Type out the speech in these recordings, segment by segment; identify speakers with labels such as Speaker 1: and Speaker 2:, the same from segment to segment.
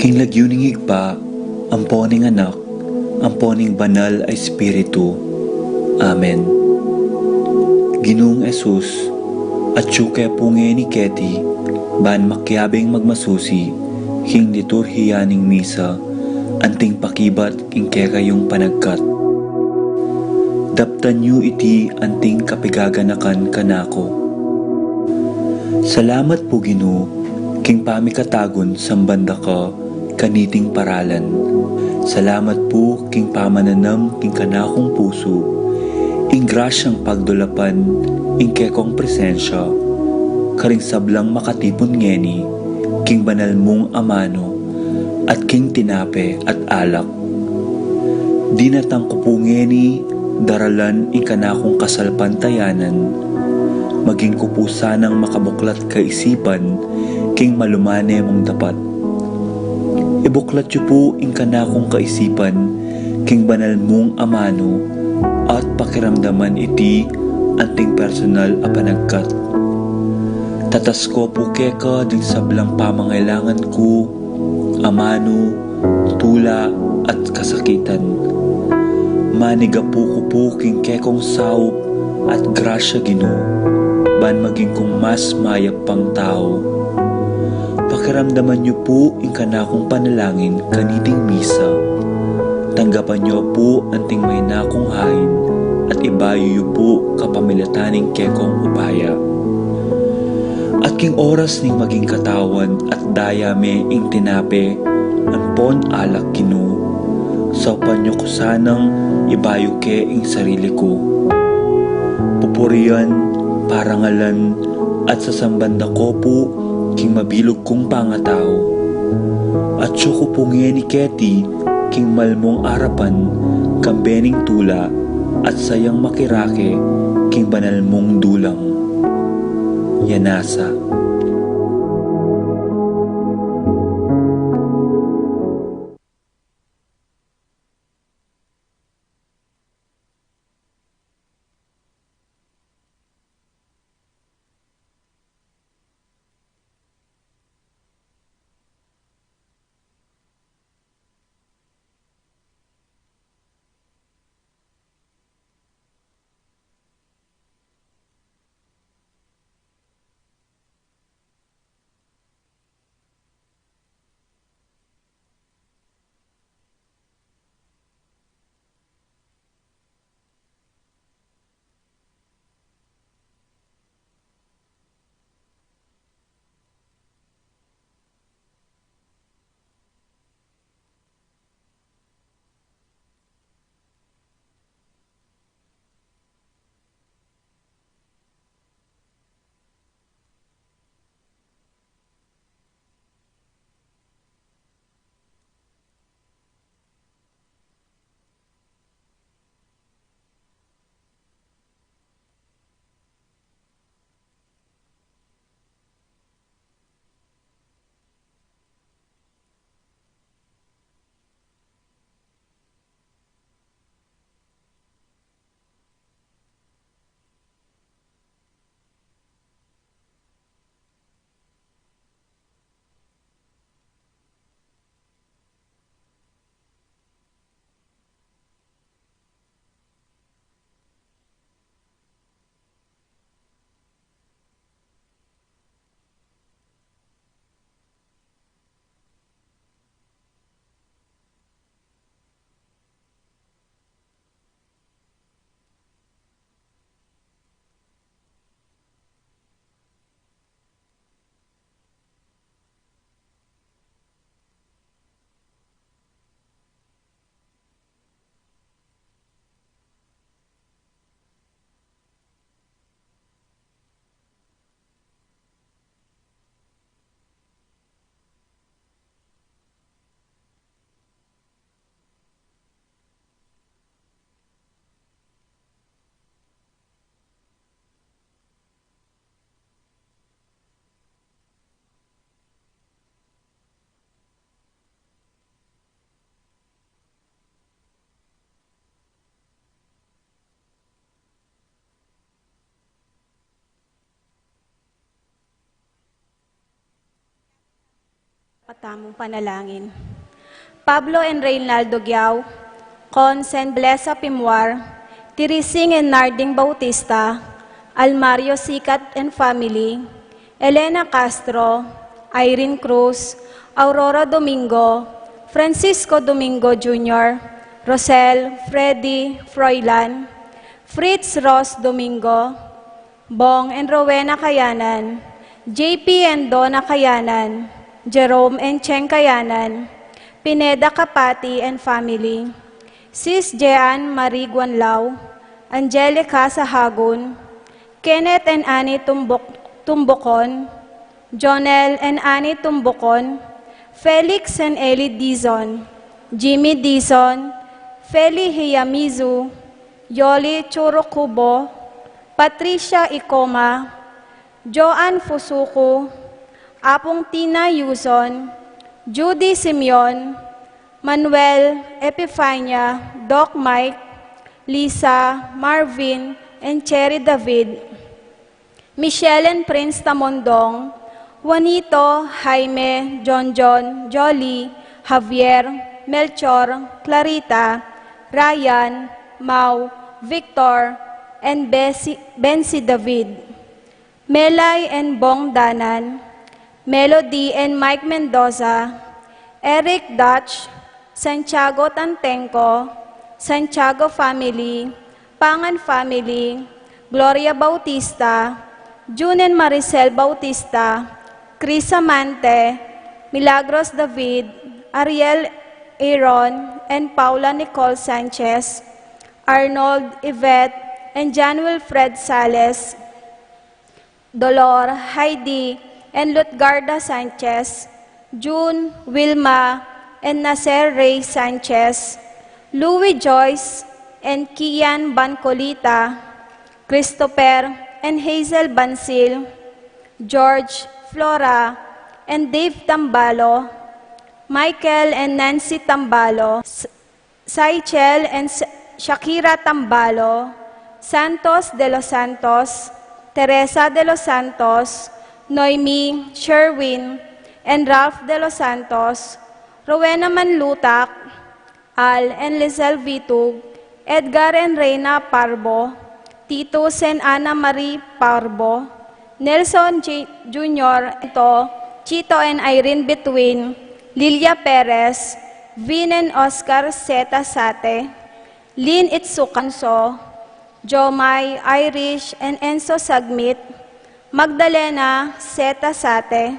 Speaker 1: King lagyuning higpa, amponing anak, amponing banal ay espiritu. Amen. Ginoong Esus, at syuke punge ni Keti, ban makyabing magmasusi, king liturhiyaning misa, anting pakibat king kekayong panagkat. Daptan yu iti anting kapigaganakan kanako. Salamat po Ginoo, king pamikatagon sambanda ka, kaniting paralan. Salamat po king pamananam king kanakong puso, ing grasyang pagdulapan, ing kekong presensya, karing sablang makatipon ngeni, king banal mong amano, at king tinape at alak. Dinatang ko po ngeni, daralan ing kanakong kasalpantayanan, maging ko po sanang makabuklat kaisipan, king malumane mong dapat. Ibuklat yu po ing kanakong kaisipan, king banal mong amano, at pakiramdaman iti anting personal a panagkat. Tatas ko po keka ding sablang pamangailangan ko, amano, tula at kasakitan. Maniga po ko po king kekong saup at grasya Ginoo, ban maging kong mas mayap pang tao. Pakiramdaman niyo po ing kanakong panalangin kaniting misa. Tanggapan niyo po anting may nakong hain, at ibayo yu po kapamilataning kekong upaya. At king oras ning maging katawan at dayame ing tinape, anpon alak Ginoo. Saupan niyo ko sanang ibayo ke ing sarili ko. Pupurian, parangalan, at sasambanda ko po king mabilog kong pangatao. At siyo ko po ni Keti, king malmong arapan, kambening tula, at sayang makirake, king banal mong dulang. Yanasa.
Speaker 2: Katamong panalangin. Pablo and Reynaldo Giao, Cons and Blesa Pimwar, Tirising and Narding Bautista, Almario Sicat and family, Elena Castro, Irene Cruz, Aurora Domingo, Francisco Domingo Jr., Rosel Freddy Froilan, Fritz Ross Domingo, Bong and Rowena Kayanan, JP and Donna Kayanan, Jerome and Cheng Kayanan, Pineda Kapati and family, Sis Jean Marie Guanlao, Angelica Sahagun, Kenneth and Annie Tumbokon, Jonel and Annie Tumbokon, Felix and Ellie Dizon, Jimmy Dizon, Feli Hiyamizu, Yoli Churukubo, Patricia Ikoma, Joanne Fusuku, Apong Tina Yuson, Judy Simeon, Manuel Epifania, Doc Mike, Lisa, Marvin, and Cherry David, Michelle and Prince Tamondong, Juanito, Jaime, John, Jolly, Javier, Melchor, Clarita, Ryan, Mau, Victor, and Bensi David, Melay and Bong Danan, Melody and Mike Mendoza, Eric Dutch, Santiago Tantenco, Santiago family, Pangan family, Gloria Bautista, June and Maricel Bautista, Chris Amante, Milagros David, Ariel Aaron, and Paula Nicole Sanchez, Arnold Yvette, and Jan Wilfred Sales, Dolor, Heidi, and Lutgarda Sanchez, June, Wilma, and Nacer Ray Sanchez, Louis Joyce, and Kian Bancolita, Christopher, and Hazel Bansil, George, Flora, and Dave Tambalo, Michael and Nancy Tambalo, Saichel and Shakira Tambalo, Santos de los Santos, Teresa de los Santos, Noemi, Sherwin, and Ralph de los Santos, Rowena Manlutak, Al and Lizelle Vitug, Edgar and Reina Parbo, Titus and Ana Marie Parbo, Nelson Jr., Chito and Irene Between, Lilia Perez, Vin and Oscar Zeta Sate, Lynn Itsukanso, Jomay, Irish, and Enzo Sagmit, Magdalena Zeta Sate,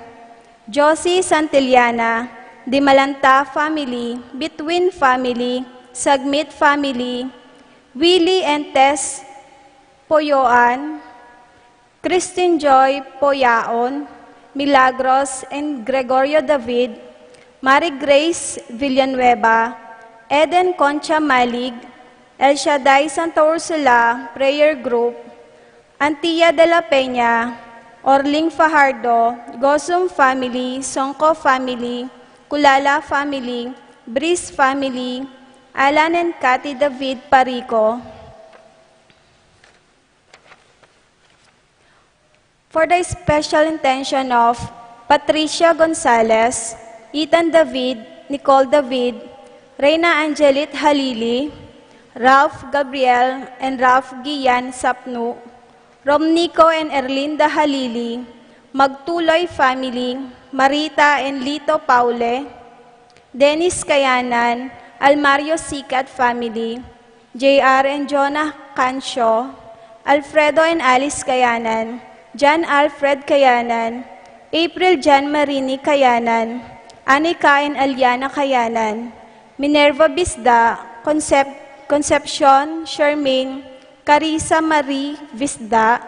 Speaker 2: Josie Santillana, Dimalanta family, Between family, Sagmit family, Willie and Tess Poyoan, Christine Joy Poyaon, Milagros and Gregorio David, Mary Grace Villanueva, Eden Concha Malig, El Shaddai Santa Ursula Prayer Group, Antilla de la Peña, Orling Fajardo, Gosum family, Songko family, Kulala family, Brice family, Alan and Cathy David Parico. For the special intention of Patricia Gonzalez, Ethan David, Nicole David, Reina Angelit Halili, Ralph Gabriel and Ralph Gian Sapnu, Romnico and Erlinda Halili, Magtuloy family, Marita and Lito Paule, Dennis Kayanan, Almario Sicat family, JR and Jonah Cancio, Alfredo and Alice Kayanan, John Alfred Kayanan, April Jan Marini Kayanan, Anika and Aliana Kayanan, Minerva Bisda, Concepcion, Charmaine, Carissa Marie Bisda,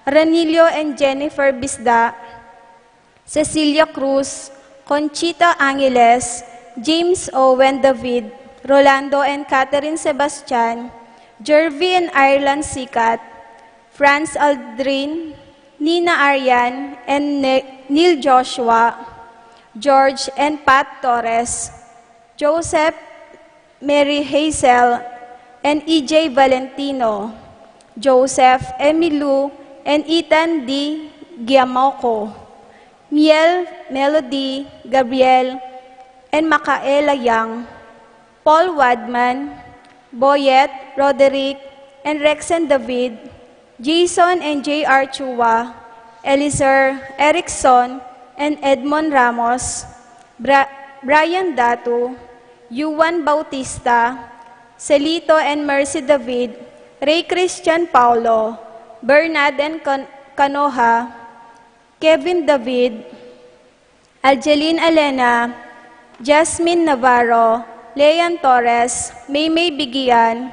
Speaker 2: Ranilio and Jennifer Bisda, Cecilia Cruz, Conchita Angeles, James Owen David, Rolando and Catherine Sebastian, Jervy and Ireland Sikat, Franz Aldrin, Nina Arian, and Neil Joshua, George and Pat Torres, Joseph, Mary Hazel, and EJ Valentino, Joseph, Emilu, and Ethan D. Giamoco, Miel, Melody, Gabriel, and Makaela Yang, Paul Wadman, Boyet, Roderick, and Rexen David, Jason and J.R. Chua, Elizer, Erickson, and Edmond Ramos, Brian Datu, Yuan Bautista, Celito and Mercy David, Ray Christian Paulo, Bernard and Canoha, Kevin David, Algeline Elena, Jasmine Navarro, Leon Torres, Maymay Bigian,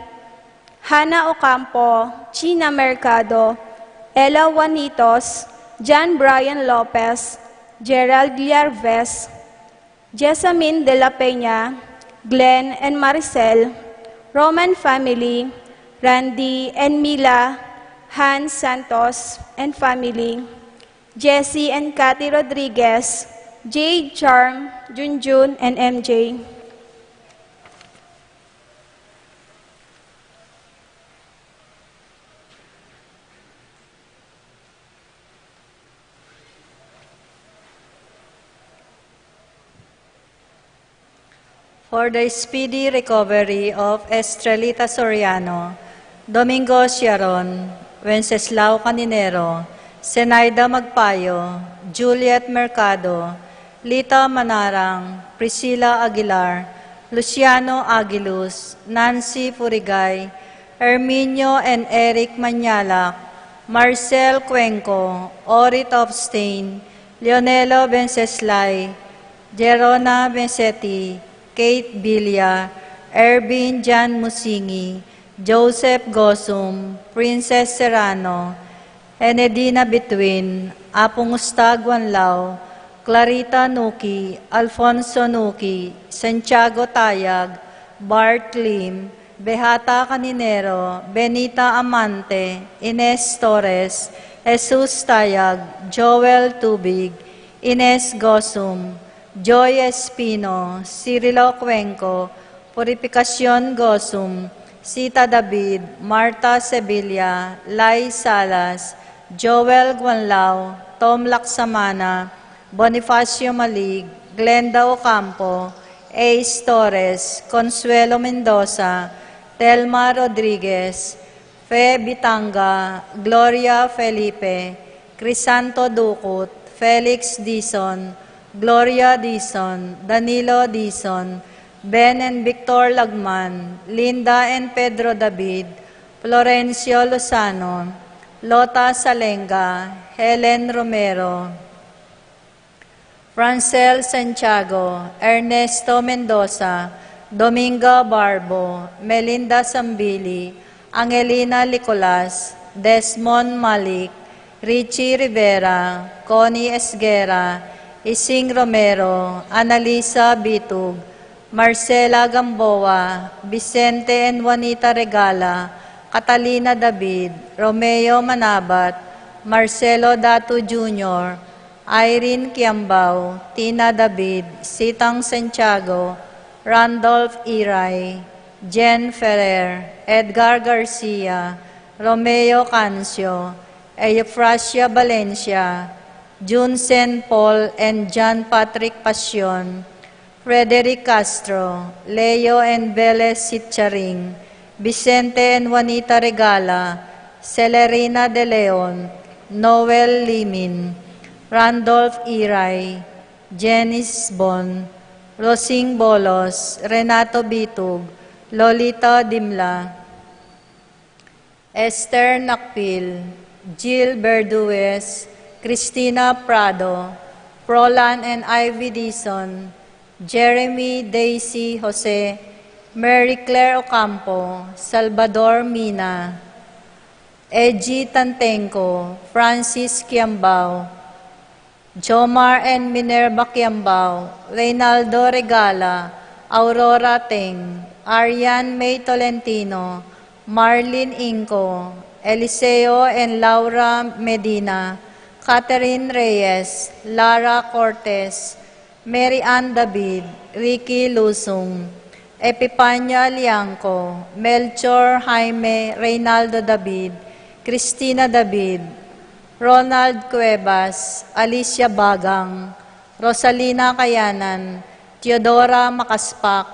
Speaker 2: Hannah Ocampo, China Mercado, Ella Juanitos, John Brian Lopez, Gerald Yarvez, Jessamine de la Peña, Glenn and Maricel, Roman family, Randy and Mila, Hans Santos and family, Jesse and Cathy Rodriguez, Jade Charm, Junjun, and MJ.
Speaker 3: For the speedy recovery of Estrelita Soriano, Domingo Sharon, Wenceslao Caninero, Zenaida Magpayo, Juliet Mercado, Lita Manarang, Priscilla Aguilar, Luciano Aguiluz, Nancy Furigay, Herminio and Eric Manyalak, Marcel Cuenco, Orit of Stain, Leonelo Benceslay, Jerona Bensetti, Kate Bilia, Ervin Jan Musingi, Joseph Gosum, Princess Serrano, Enedina Between, Apong Ustag Wanlao, Clarita Nuki, Alfonso Nuki, Santiago Tayag, Bart Lim, Behata Caninero, Benita Amante, Ines Torres, Jesus Tayag, Joel Tubig, Ines Gosum, Joy Espino, Cirilo Cuenco, Purificación Gosum, Sita David, Marta Sevilla, Lai Salas, Joel Guanlao, Tom Laksamana, Bonifacio Malig, Glenda Ocampo, Ace Torres, Consuelo Mendoza, Telma Rodriguez, Fe Bitanga, Gloria Felipe, Crisanto Ducut, Felix Dizon, Gloria Dizon, Danilo Dizon, Ben and Victor Lagman, Linda and Pedro David, Florencio Lozano, Lota Salenga, Helen Romero, Francel Santiago, Ernesto Mendoza, Domingo Barbo, Melinda Sambili, Angelina Licolas, Desmond Malik, Richie Rivera, Connie Esguera, Ising Romero, Analisa Bitug, Marcela Gamboa, Vicente and Juanita Regala, Catalina David, Romeo Manabat, Marcelo Datu Jr., Irene Kiambao, Tina David, Sitang Santiago, Randolph Iray, Jen Ferrer, Edgar Garcia, Romeo Cancio, Eufrasia Valencia, Junsen Paul and John Patrick Passion, Frederick Castro, Leo and Velez Sitcharing, Vicente and Juanita Regala, Celerina De Leon, Noel Limin, Randolph Iray, Janice Bon, Rosing Bolos, Renato Bitug, Lolita Dimla, Esther Nakpil, Jill Berduez, Cristina Prado, Prolan and Ivy Dizon, Jeremy Daisy Jose, Mary Claire Ocampo, Salvador Mina, Edgy Tantenco, Francis Kiambao, Jomar and Minerva Kiambao, Reynaldo Regala, Aurora Teng, Arian May Tolentino, Marlene Inco, Eliseo and Laura Medina, Catherine Reyes, Lara Cortez, Mary Ann David, Ricky Lusung, Epipania Liangco, Melchor Jaime Reynaldo David, Cristina David, Ronald Cuevas, Alicia Bagang, Rosalina Kayanan, Teodora Makaspak,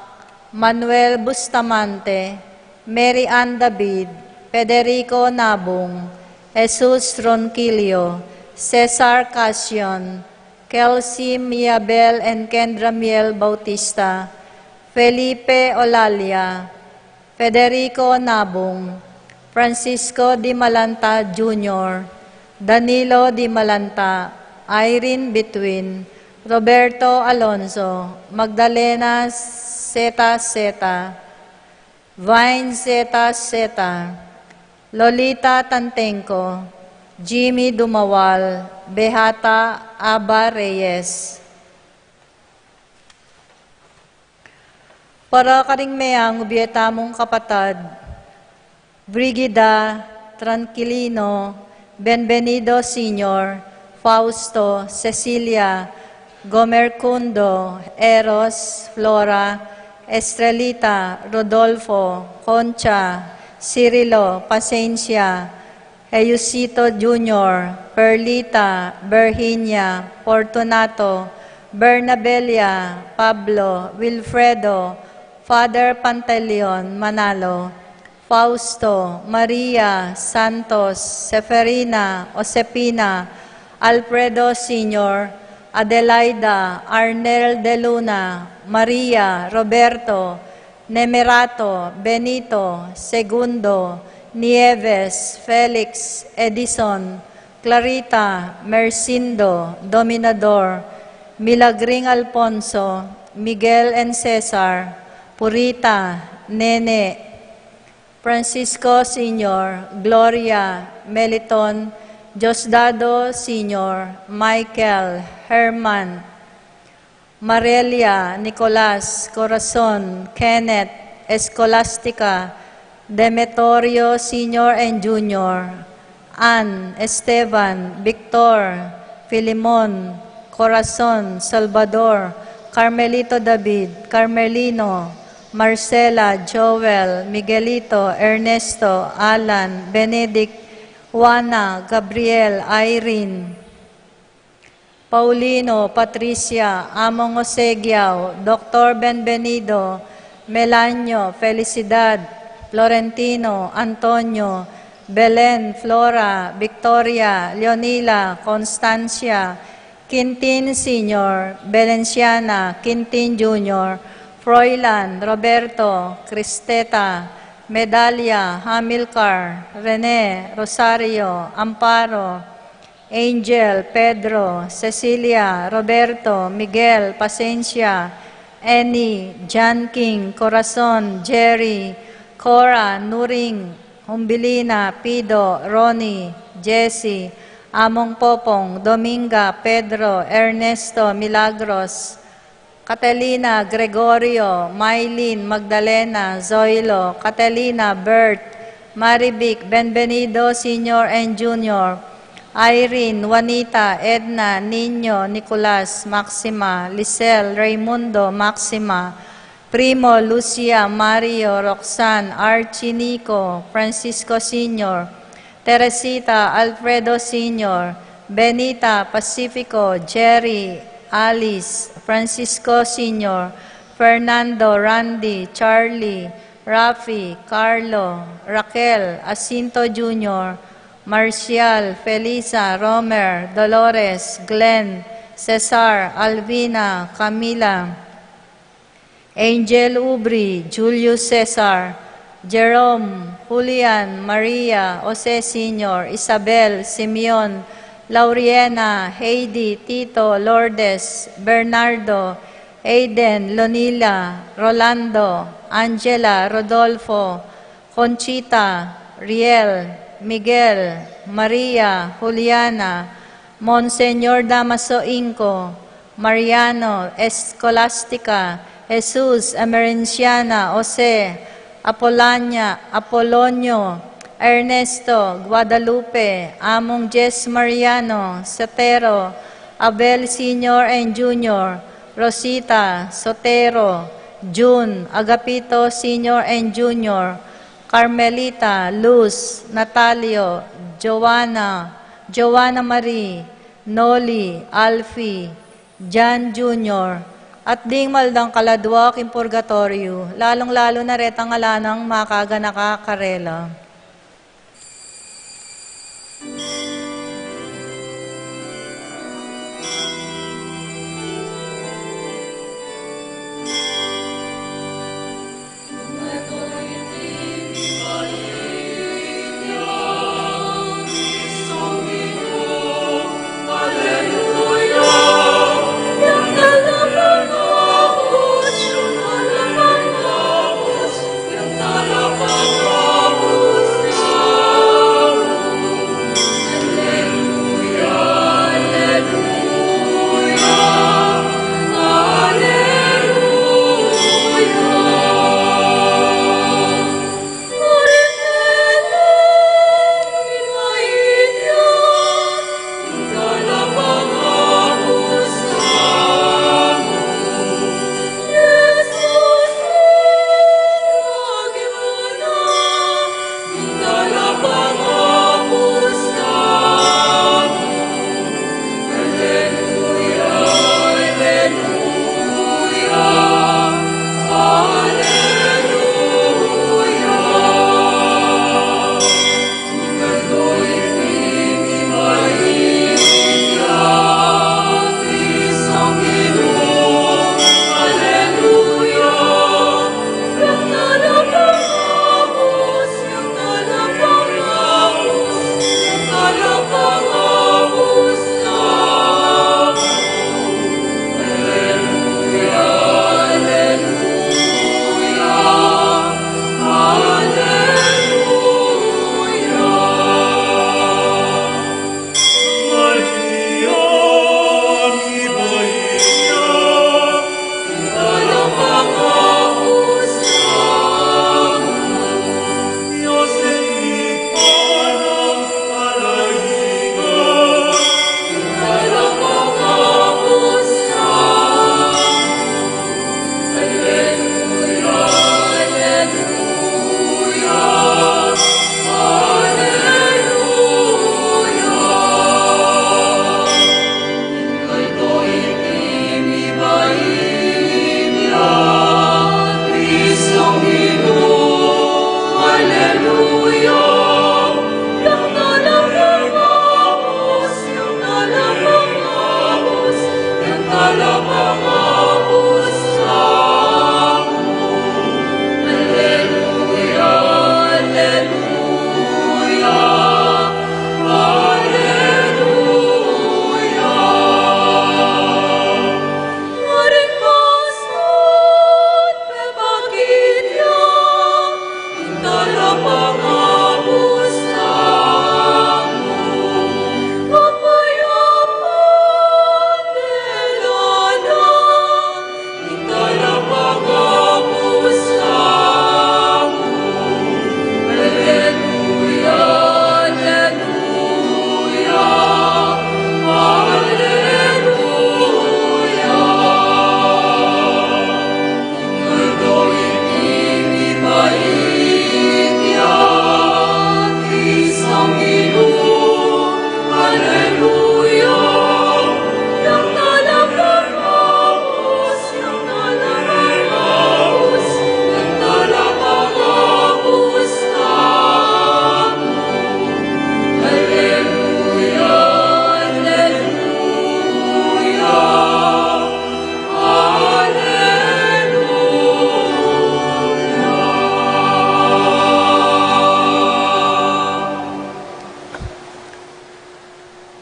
Speaker 3: Manuel Bustamante, Mary Ann David, Federico Nabong, Jesus Ronquillo, Cesar Casion, Kelsey Miabel and Kendra Miel Bautista, Felipe Olalia, Federico Nabong, Francisco Di Malanta Jr., Danilo Di Malanta, Irene Betwin, Roberto Alonso, Magdalena Zeta Zeta, Vine Zeta Zeta, Lolita Tantenco, Jimmy Dumawal, Behata Aba Reyes. Para karing mayang ubiyeta mong kapatad, Brigida Tranquilino, Benvenido Sr., Fausto, Cecilia, Gomercundo, Eros, Flora, Estrelita, Rodolfo, Concha, Cirilo, Pasencia, Eusito Jr., Perlita, Virginia, Fortunato, Bernabelia, Pablo, Wilfredo, Father Pantaleon, Manalo, Fausto, Maria, Santos, Seferina, Osepina, Alfredo Sr., Adelaida, Arnel de Luna, Maria, Roberto, Nemerato, Benito, Segundo, Nieves, Felix, Edison, Clarita, Mercindo, Dominador, Milagring Alfonso, Miguel and Cesar, Purita, Nene, Francisco Sr., Gloria, Meliton, Diosdado Sr., Michael, Herman, Marelia, Nicolas, Corazon, Kenneth, Escolastica, Demetorio Sr. and Jr., Ann, Esteban, Victor, Filimon, Corazon, Salvador, Carmelito David, Carmelino, Marcela, Joel, Miguelito, Ernesto, Alan, Benedict, Juana, Gabriel, Irene, Paulino, Patricia, Among Osegiao, Dr. Benvenido, Melanio, Felicidad, Florentino, Antonio, Belen, Flora, Victoria, Leonila, Constancia, Quintin Sr., Belenciana, Quintin Jr., Froilan, Roberto, Cristeta, Medalia, Hamilcar, Rene, Rosario, Amparo, Angel, Pedro, Cecilia, Roberto, Miguel, Pasencia, Annie, John King, Corazon, Jerry, Cora, Nuring, Humbilina, Pido, Ronnie, Jesse, Among Popong, Dominga, Pedro, Ernesto, Milagros, Catalina, Gregorio, Mylene, Magdalena, Zoilo, Catalina, Bert, Marivic, Benvenido Sr. and Jr., Irene, Juanita, Edna, Nino, Nicolas, Maxima, Lisel, Raimundo, Maxima, Primo, Lucia, Mario, Roxanne, Archie, Nico, Francisco Sr., Teresita, Alfredo Sr., Benita, Pacifico, Jerry, Alice, Francisco Sr., Fernando, Randy, Charlie, Rafi, Carlo, Raquel, Jacinto Jr., Marcial, Felisa, Romer, Dolores, Glenn, Cesar, Alvina, Camila, Angel Ubri, Julius Cesar, Jerome, Julian, Maria, Jose Sr., Isabel, Simeon, Lauriena, Heidi, Tito, Lourdes, Bernardo, Aiden, Lonila, Rolando, Angela, Rodolfo, Conchita, Riel, Miguel, Maria, Juliana, Monseñor Damaso Inco, Mariano, Escolastica, Jesus, Emerenciana, Jose, Apolonio, Ernesto, Guadalupe, Among Jess Mariano, Sotero, Abel Sr. and Jr., Rosita, Sotero, June, Agapito Sr. and Jr., Carmelita, Luz, Natalio, Joanna, Joanna Marie, Noli, Alfie, John Jr., at ding maldang kaladwak in purgatorio, lalong-lalo na retang alanang makaga nakakarela.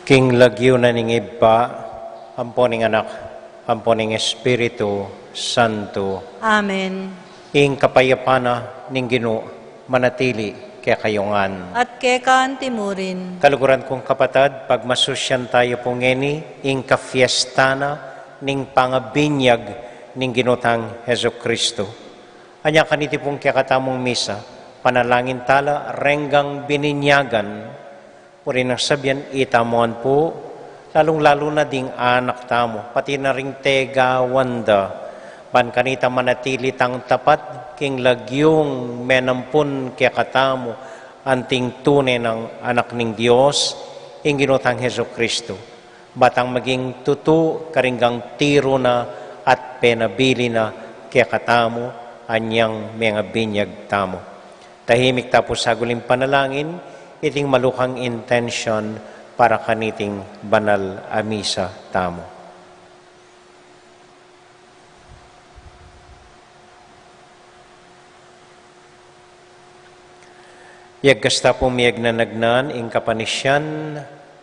Speaker 4: King lagyo na ning iba, amponing anak, amponing Espiritu Santo.
Speaker 3: Amen.
Speaker 4: Ing kapayapana ning Ginoo manatili kaya kayongan.
Speaker 3: At kekaan timurin.
Speaker 4: Kaluguran kong kapatad, pagmasusyan tayo pong ing kafiestana ning pangabinyag ning Ginotang Heso Kristo. Anya kaniti pong kakatamong misa, panalangin tala, renggang bininyagan, puri nang sabyan itamuan po, lalong-lalo na ding anak tamo, pati na ring tega wanda, pan kanita manatili tang tapat, king lagyong menampun kaya katamo, anting tunay ng anak ning Diyos, ing ginotang Heso Kristo. Batang maging tutu karinggang tiro na at penabili na kaya katamo anyang mga binyag tamo. Tahimik tapos saguling panalangin, iting malukang intention para kaniting banal a misa tamo. Yagkasta pumiyag na nagnan, ing kapanisyan,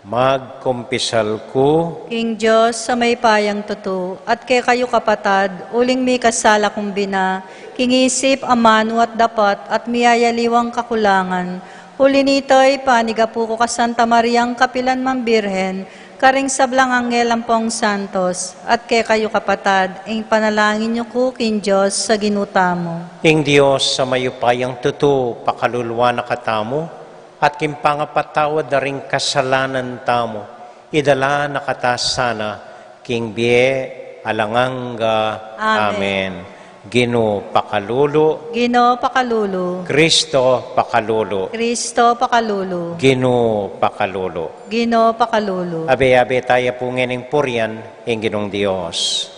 Speaker 4: magkumpisal ko,
Speaker 3: King Diyos sa may payang tuto, at kay kayo kapatad, uling may kasala kong bina, kingisip amano at dapat, at miyayaliwang kakulangan. Huli nito'y panigapu ko ka Santa Mariang Kapilan Mambirhen, karing sablang anghel ampong santos, at kay kayo kapatad, ing panalangin niyo ko, King Diyos, sa ginuta mo.
Speaker 4: ing Diyos sa mayupayang tuto, pakaluluwa na katamo, at kimpangapatawad na ring kasalanan tamo, idala na katasana, king bie alanganga. Amen. Gino pakalulu,
Speaker 3: Gino pakalulu,
Speaker 4: Kristo pakalulu,
Speaker 3: Kristo pakalulu,
Speaker 4: Gino pakalulu.
Speaker 3: Gino pakalulu.
Speaker 4: Abe-abe tayo po ngening purian, ing ginong Diyos.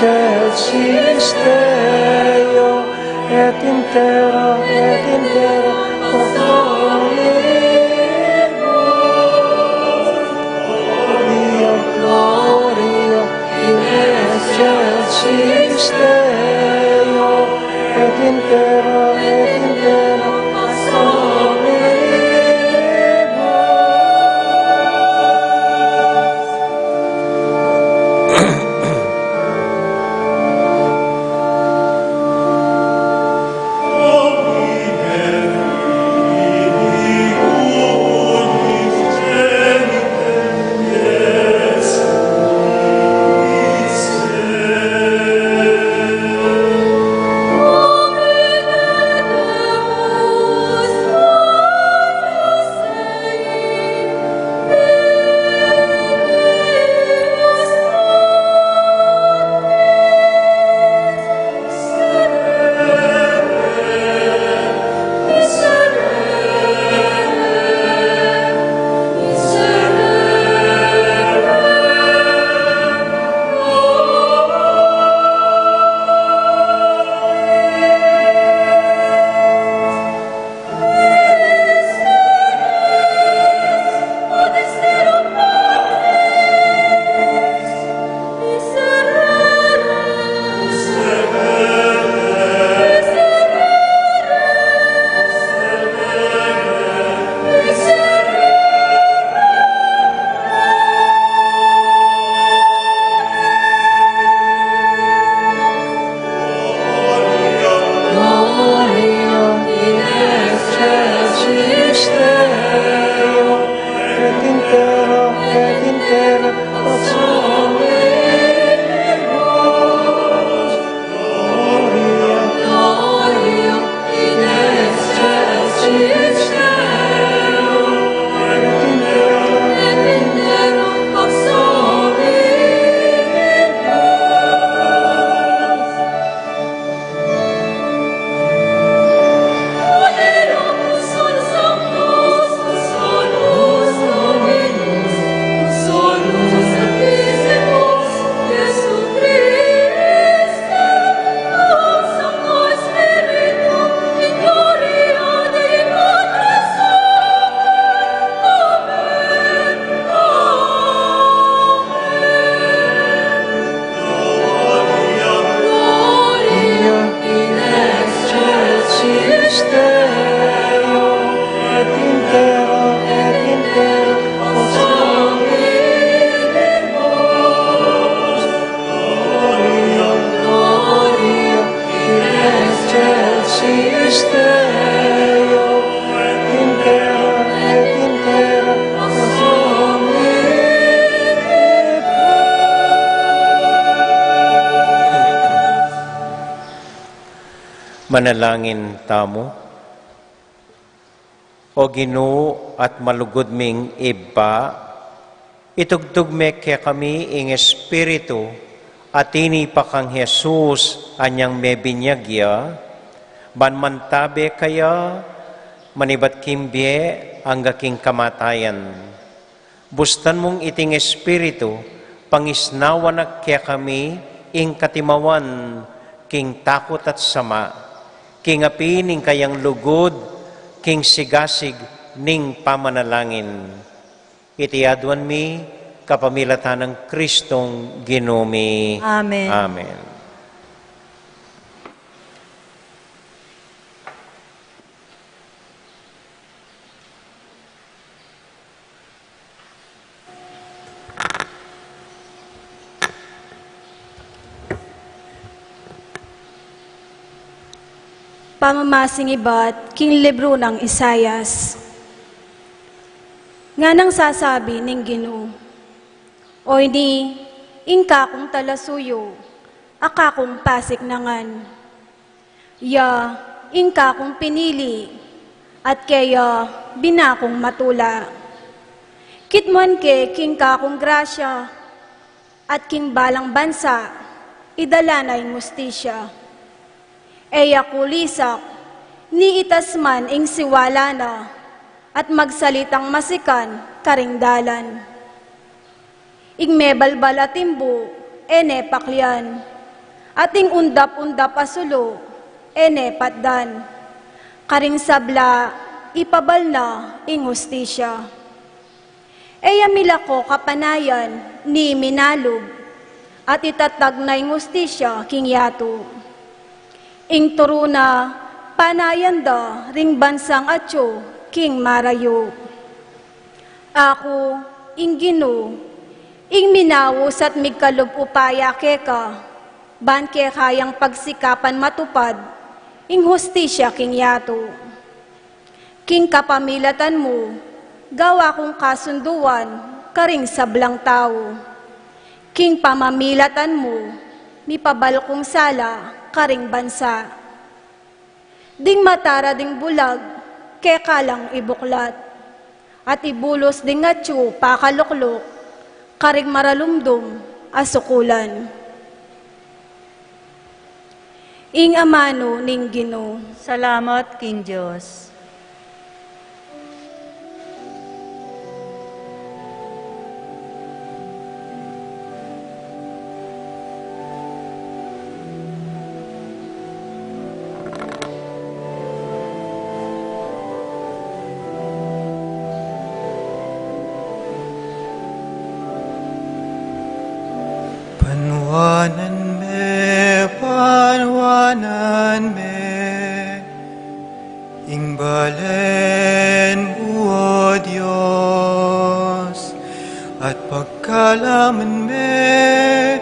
Speaker 5: excelsis Deo, et intera gloria in excelsis Deo, et intera
Speaker 4: Manalangin tamo. O Ginoo at malugod ming iba, itugtog me kaya kami ing Espiritu at ini pa kang Jesus anyang may binyagya, banmantabe kaya manibat kimbye ang gaking kamatayan. Bustan mong iting Espiritu, pangisnawan na kaya kami ing katimawan, king takot at sama, king apin ing kayang lugod, king sigasig ning pamanalangin. Itiadwan mi kapamilatan ng Kristong Ginoo.
Speaker 3: Amen.
Speaker 4: Amen.
Speaker 2: Pamamasing iba't king libro ng Isayas. Nga nang sasabi ning Ginoo, Oy ni, ingka kong talasuyo, akakong pasik nangan. Ya, ingka kong pinili, at kaya binakong matula. Kitman ke king kakong grasya, at king balang bansa, idala na ing mustisya. Eya kulisak, ni itasman ing siwala na, at magsalitang masikan karingdalan. Ing mebalbal at timbo, ene paklian, at ing undap-undap asulo, ene patdan. Karing sabla, ipabal na ing hustisya. Eya milako kapanayan, ni minalog, at itatag na ing hustisya king yato. Ing turuna, panayanda, ring bansang atyo, king marayo. Ako, ing Ginoo, ing minawos at migkalog upaya keka, ban ke kayang pagsikapan matupad, ing hustisya king yato. King kapamilatan mo, gawa kong kasunduan, karing sablang tao. King pamamilatan mo, mipabal kong sala, karing bansa. Ding matara ding bulag, kekalang ibuklat, at ibulos ding atyo pakaluklok, karing maralumdum asukulan. Ing amano ning Ginoo.
Speaker 3: Salamat, King Diyos.
Speaker 6: Panwanan me, ingbalen o Diyos, at pagkalaman meng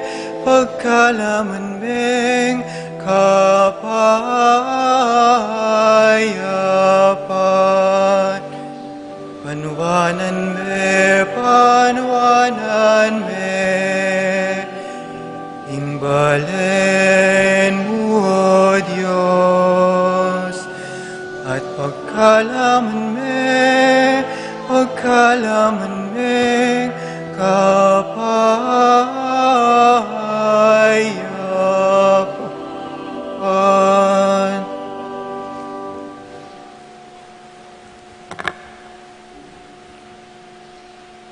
Speaker 6: kapayapan. Panwanan me, Imbalen mo, Diyos, at pagkalaman me kapayapan.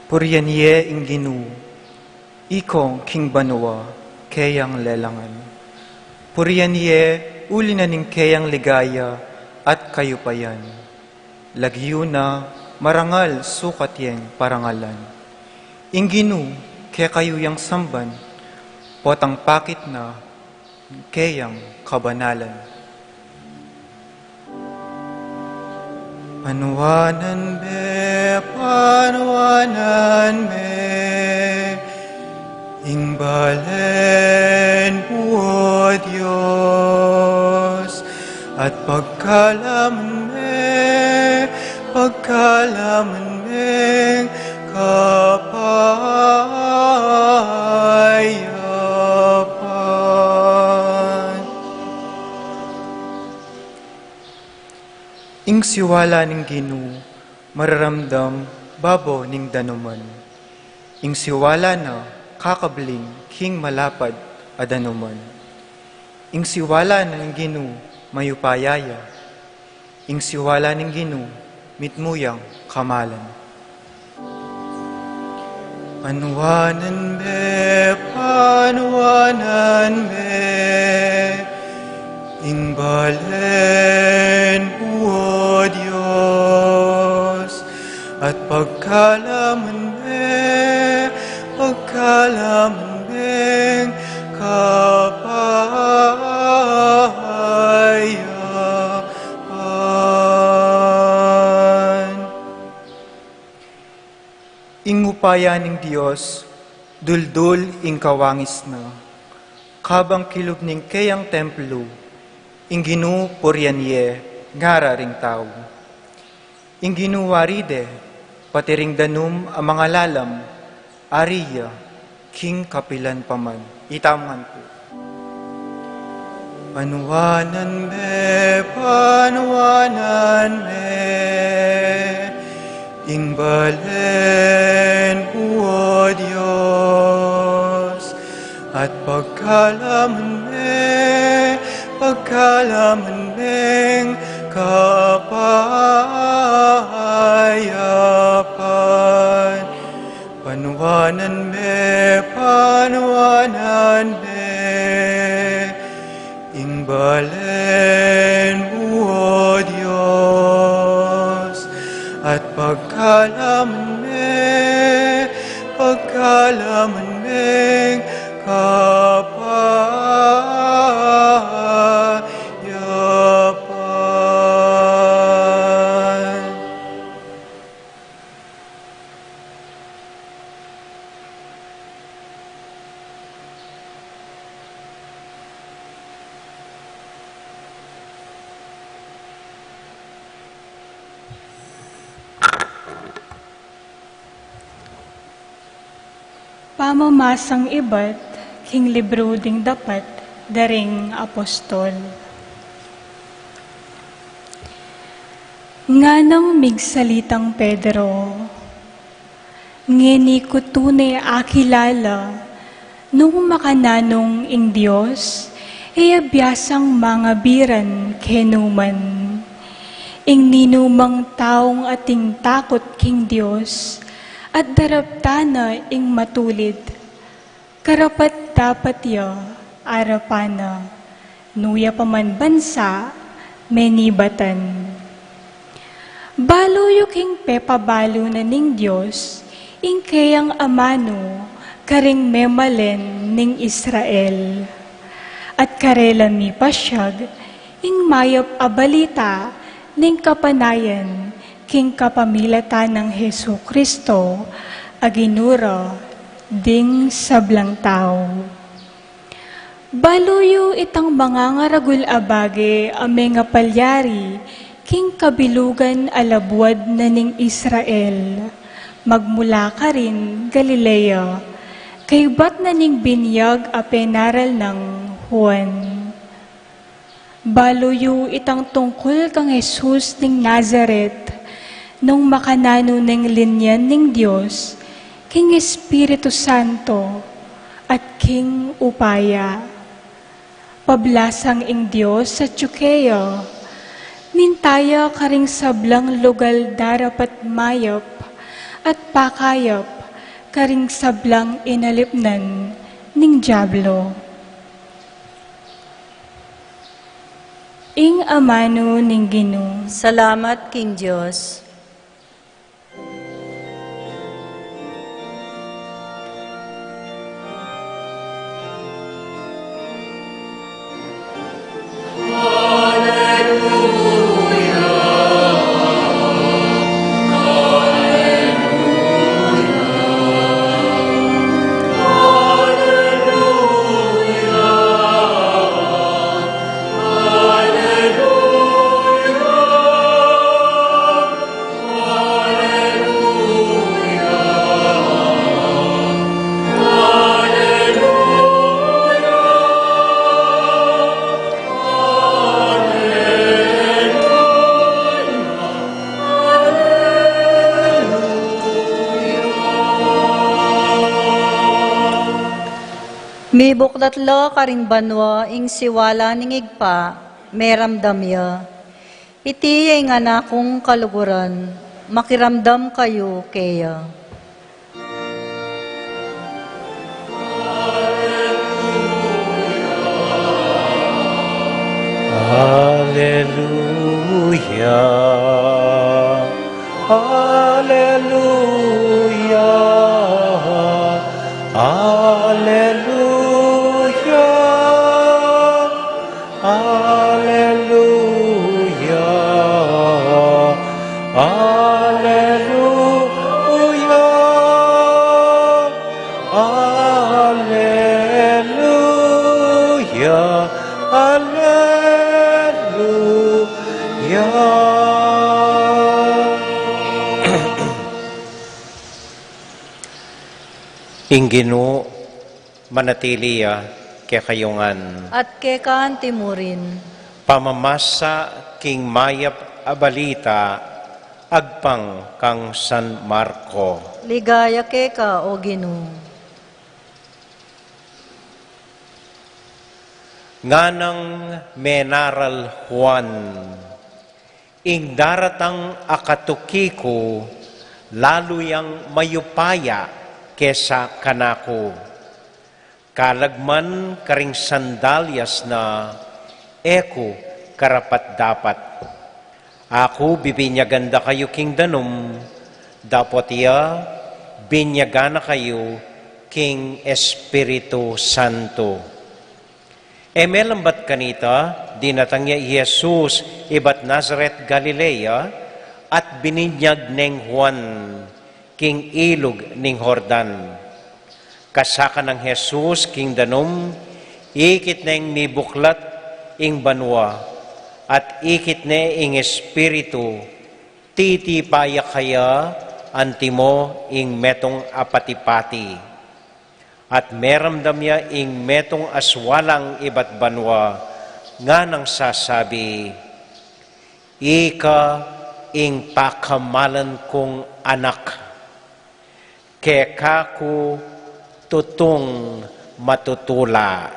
Speaker 6: Purianye ing Ginoo, ikong king banwa, kayang lelangan. Purian ye, uli na ning kayang ligaya at kayupayan. Lagyo na, marangal sukat yang parangalan. Inginu, kaya kayo yang samban, potang pakit na, kayang kabanalan. Panwanan me, Imbalen mo, Diyos, at pagkalaman me kapayapan. ing siwala ning Ginoo mararamdam babo ning danuman. Ing siwala na kakabling king malapad adanuman. Ing siwala ng Ginoo mayupayaya. Ing siwala ning Ginoo mitmuyang kamalan. Panuwanan me, ingbalen o Diyos, at pagkalaman me, kapayapan. Ingupaya ning Diyos, duldul ing kawangis na, kabang kilub ning kayang templo, ing Ginoo poryanye, ngara ring tao. Ing Ginoo waride, pati ring danum ang mga lalam, ariya, king kapilan paman. Itaman po. Panuwanan me, ingbalen o Diyos, at pagkalaman meng kapayapan. Panuwanan me, ingbalen o Diyos, at pagkalaman meng kapayapan.
Speaker 7: Pamamasang iba't, king libro ding dapat, daring apostol. Nganang migsalitang Pedro, ngeni ko tunay akilala, nung makananong ing Diyos, abiyasang mga biran kenuman. Ing ninumang taong ating takot king Diyos, at daraptana ing matulid, karapat dapat ya arapana, nuya paman bansa, menibatan. Baluyo king pepabalo na ning Diyos, ing kayang amano, karing memalen ning Israel. At karelami pasyag, ing mayap abalita, ning kapanayan, king kapamilata ng Hesu Kristo, aginura, ding sablang tao. Baluyo itang mga ngaragul abage ame nga palyari, king kabilugan alabuad na ning Israel, magmula ka rin Galilea, kay bat na ning binyag a penaral ng Juan. Baluyo itang tungkol kang Jesus ning Nazaret, nung makanano ng linyan ning Diyos, king Espiritu Santo, at king upaya. Pablasang ing Diyos sa Judea, mintaya karing sablang lugal darapat mayap, at pakayap karing sablang inalipnan ning Diablo. Ing amano ning Ginoo.
Speaker 3: Salamat, King Diyos. Mi buklatlo karing banwa ing siwala ningigpa, meramdamya. Iti nga na kong kaluguran, makiramdam kayo kaya.
Speaker 4: Hallelujah. Hallelujah. Hallelujah. Hallelujah. Hallelujah. Hallelujah. Ingino manatiliya kaya kayungan.
Speaker 3: At kekaan timurin,
Speaker 4: Pamamasa king mayap abalita agpang kang San Marco.
Speaker 3: ligaya keka o Ginoo.
Speaker 4: Nganang menaral Juan, ing daratang akatukiko, lalo yang mayupaya kesa kanako. Kalagman karing sandalyas na eko karapat dapat. Ako bibinyaganda kayo king danum, dapat iya binyagana kayo king Espiritu Santo. Melambat kanita, dinatangya Jesus ibat Nazaret, Galilea, at bininyag neng Juan, king ilog ning Jordan. Kasaka ng Jesus, king danum, ikit neng mibuklat ing banwa, at ikit ne ing Espiritu, titipaya kaya antimo ing metong apatipati. At meramdam niya ing metong aswalang iba't banwa, nga nang sasabi, ika ing pakamalan kong anak, keka ko tutong matutula.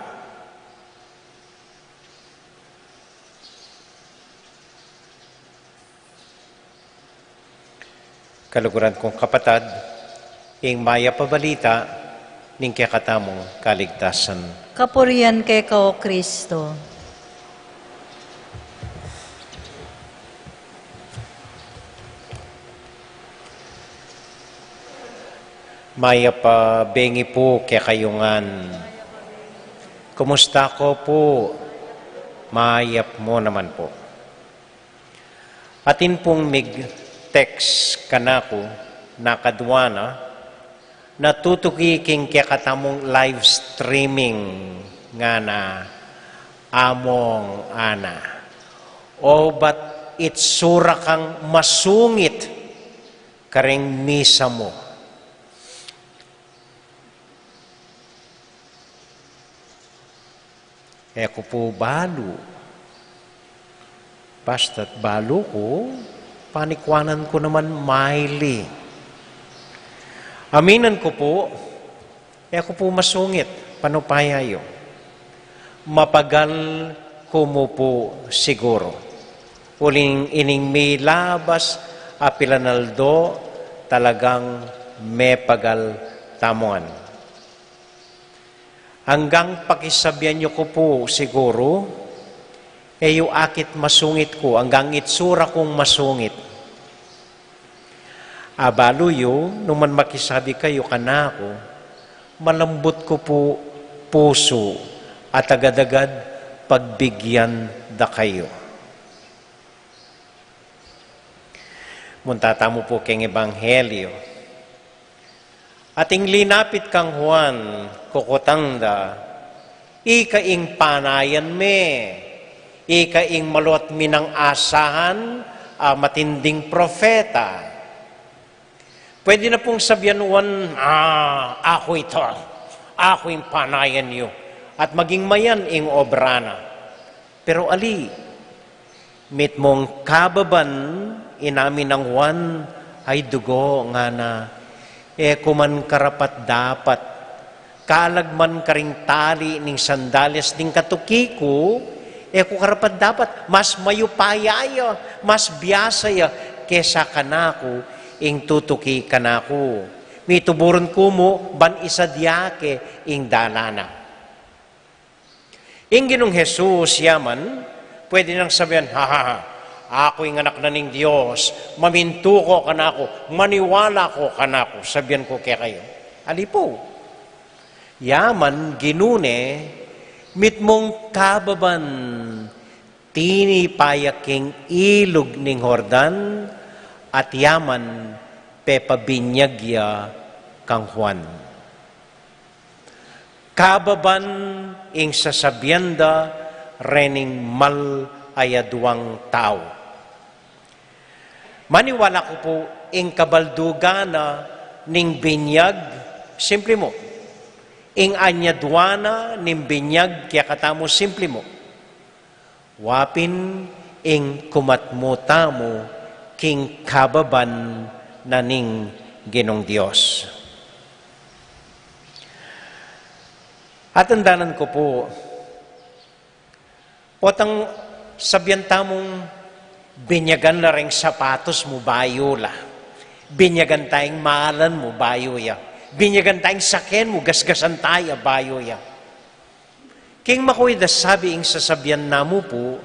Speaker 4: Kaluguran kong kapatad, ing maya pabalita, ning kakatamong kaligtasan.
Speaker 3: Kapurian keka o Kristo.
Speaker 4: Maya pa bengi po kaya kayungan. Kumusta ko po? Mayap mo naman po. Atin pong mig-text kanako nakadwana, natutukiking kaya katamong live streaming nga na among ana. O ba't itsura kang masungit karing misa mo? Eko po balo. Basta't balo ko, panikwanan ko naman maili. Aminan ko po, ako po masungit, panupayayo. Mapagal ko mo po siguro. Uling ining may labas, apilanaldo, talagang may pagal tamuan. Hanggang pakisabyan niyo ko po siguro, yung akit masungit ko, hanggang itsura kong masungit. Abaluyo, nung man makisabi kayo kanako, malambot ko po puso at agad-agad pagbigyan da kayo. Muntata mo po keng Ebanghelyo. Ating linapit kang Juan, kukutangda, ikaing panayan me, ikaing maluat minang asahan, matinding propeta. Pwede na pong sabihan Juan, ako ito, ako yung panayan niyo, at maging mayan ing obra na. Pero ali, mit mong kababan, inamin ng Juan, ay dugo nga na, kuman karapat dapat, kalagman karing tali ning sandalyas ning katukiko, kung karapat dapat, mas mayupayaya, mas biyasaya, kesa kanako, ing tutuki kanako. Mituburon ko mo, ban isa diyake, ing dalana. Ing Ginong Jesus, yaman, pwede nang sabihan, ako'y anak na ning Diyos, maminto ko kanako, maniwala ko kanako, sabihan ko kaya kayo. Alipo, yaman, ginune, mit mong kababan, tini payaking ilog ning Hordan, at yaman, pepabinyagya kang Juan. Kababan, ing sasabyanda, rening mal ayaduang tao. Maniwala ko po, ing kabaldugana, ning binyag, simple mo, ing anyadwana ning binyag kaya katamo simple mo. Wapin ing kumatmuta mo king kababan na ning Ginong Diyos. At andanan ko po, potang sabyan tamong binyagan na ring sapatos mo bayo la. Binyagan tayong malan mo bayo ya. Binyagan tayong sakyan mo, gasgasan tayo, bayo ya. King makoy da sabi ing sasabyan namo po,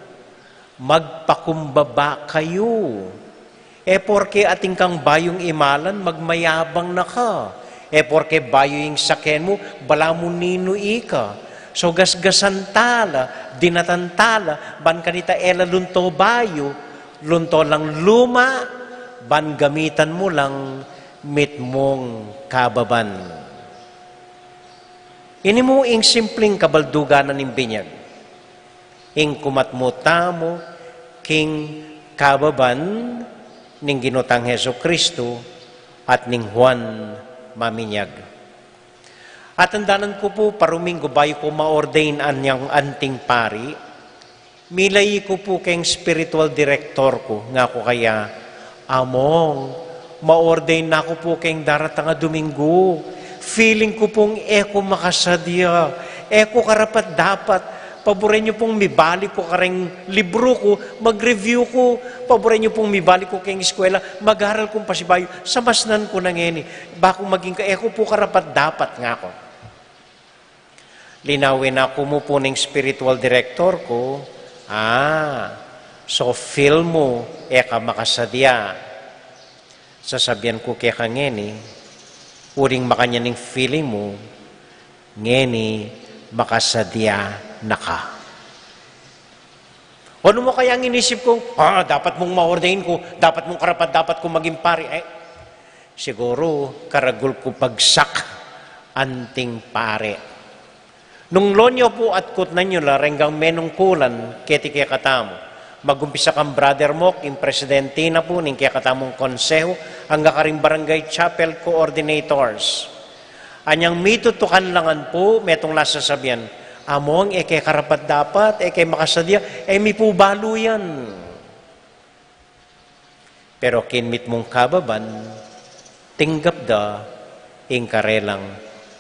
Speaker 4: magpakumbaba kayo. Porke ating kang bayong imalan, magmayabang na ka. Porke bayo yung sakyan mo, bala mo nino ika. So gasgasan tala, dinatantala, ban kanita lunto bayo, lunto lang luma, ban gamitan mo lang, mit mong kababan. Ini mo ing simpleng kabalduganan ng binyag. Ing kumatmuta mo, king kababan, ning ginutang Heso Kristo, at ning Juan maminyag. At andanan ko po, paruming bayo ko ma-ordain anyang anting pari, milay ko po keng spiritual director ko, nga ko kaya, among, ma-ordain na ako po kayong daratang Domingo. Feeling ko pong eko makasadya, eko karapat dapat. Paborin niyo pong mibalik ko kareng libro ko, mag-review ko. Paborin niyo pong mibalik ko kayong eskwela, mag-aral kong pasibayo. Samasnan ko na ngeni. Bako maging eko po karapat dapat nga ko. Linawin ako mo po ng spiritual director ko. So feel mo, eka makasadya. Sasabihan ko kaya ka ngeni, uring makanya ning feeling mo, ngeni, makasadya na ka. Ano mo kaya ang inisip ko? Dapat mong ma-ordain ko, dapat mong karapat, dapat kong maging pari. Siguro, karagul ko pagsak, anting pare. Nung lonyo po at kutnan nyo la, renggang menungkulan, keti kaya katamo. Magumpisa kang brother mo, yung presidente na po, ning kaya katamong konseho, hanggang karing barangay chapel coordinators. Anyang mitutukan langan po, metong nasasabihan, among, kaya karapat dapat, kaya makasadya, may pubalo yan. Pero kinmit mong kababan, tinggap da, ing karelang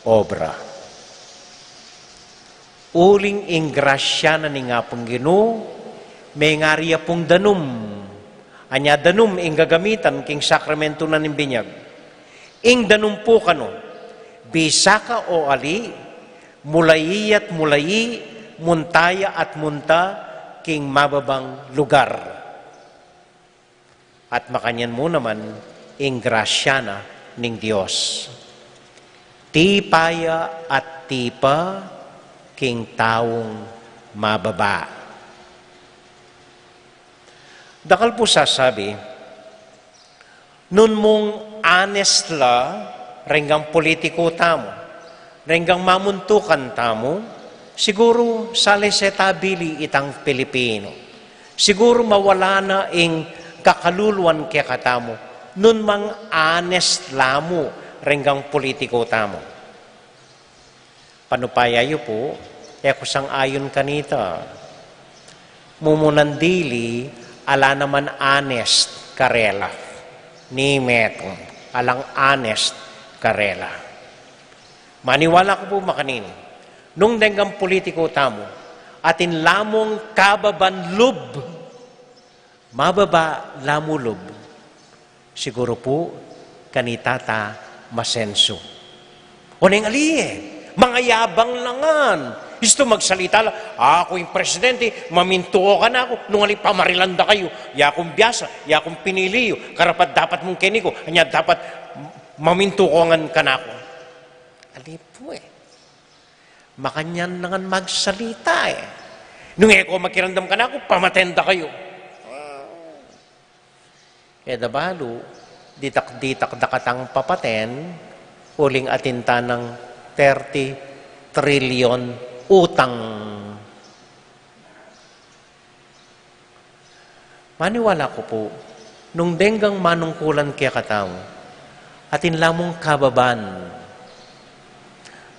Speaker 4: obra. Uling ing grasya na ni nga pong Ginoo, may ngariya pong danum. Anya danum ing gagamitan king sakramento na nimbinyag. Ing danum po kano, bisaka o ali, mulayi at mulayi, muntaya at munta, king mababang lugar. At makanyan mo naman, ing grasya na ning Diyos. Tipaya at tipa, king taong mababa. Dakal po sasabi, nun mong honest la, renggang politiko tamo, renggang mamuntukan tamo, siguro sali setabili itang Pilipino. Siguro mawala na ing kakaluluan kaya katamo, nun mang honest lamo, renggang politiko tamo. Panupayayo po, kusang ayon kanita, mumunandili, ala naman honest karela. Ni metong, alang honest karela. Maniwala ko po makanini, nung denggang politiko tamo, atin lamong kababan lub, mababa lamulub, siguro po kanitata masenso. Uneng aliye, mga yabang langan. Isto magsalita lang, ako yung presidente, mamintuo ka na ako, nung ali pamarilanda kayo, yakong biyasa, yakong piniliyo, karapat dapat mong kiniko, anya dapat mamintukongan ka na ako. Ali po makanyan langan magsalita Nung ko makiramdam ka na ako, pamatenda kayo. Dabalo, ditak-ditak dakatang papaten, uling atinta ng 30 trillion utang. Maniwala ko po, nung denggang manungkulan kaya katao, atin lamong kababan,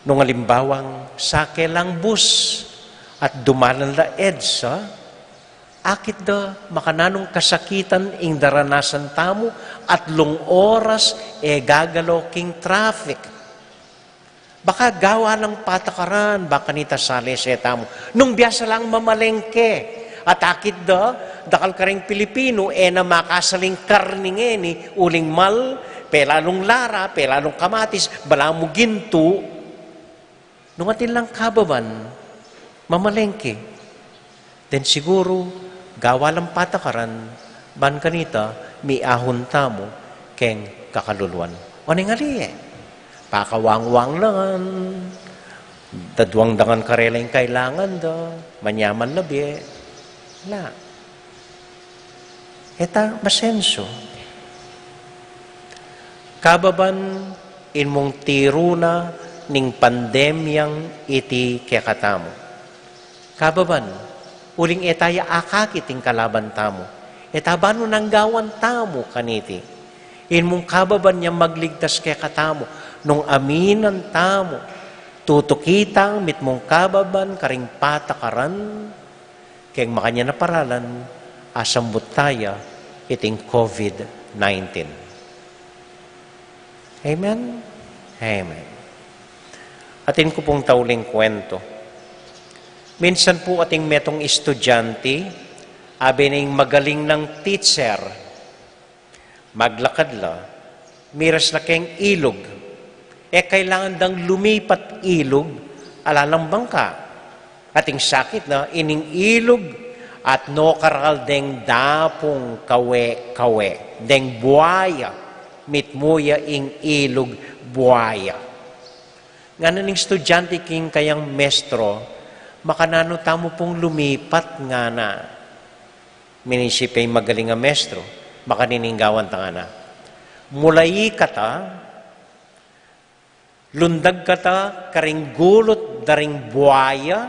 Speaker 4: nung alimbawang sake lang bus, at dumalan la EDSA, akit da makananong kasakitan ing daranasan tamo at long oras gagaloking traffic. Baka gawa ng patakaran, baka nita sali sa tamo. Nung biyasa lang mamalengke, at akit da, dakal ka ring Pilipino, na makasaling karningeni, uling mal, pelalong lara, pelalong kamatis, balamo ginto, nung atin lang kababan, mamalengke. Then siguro, gawa lang patakaran, ban kanita, miahon tamo, keng kakaluluan. O ningali pakawang-wang langan, dadwang dangan karela yung kailangan da, manyaman labi, la. Eta masenso. Kababan, inmong tiruna, ning pandemyang iti kekatamo. Kababan, uling etaya akakiting kalaban tamo. Etabano nang gawan tamo kaniti. Inmong kababan niya magligtas kay katamo. Nung aminan tamo, tutukitang mitmong kababan karing patakaran, kayang makanya na paralan, asambut taya iting COVID-19. Amen? Amen. Atin ko pong tauling kwento. Minsan po ating metong estudyante, abining magaling ng teacher, maglakad la, miras na kayong ilog, kailangan dang lumipat ilog, alalang bangka. Ating sakit na, ining ilog, at no karal deng dapong kawe-kawe, deng buaya, mitmuya ing ilog buaya. Nga naning estudyante king kayang mestro, makanano tamo pong lumipat nga na. Minisipay magaling nga mestro, makaniningawan ta nga na. Mulay kata, lundag kata, karing gulot daring buaya,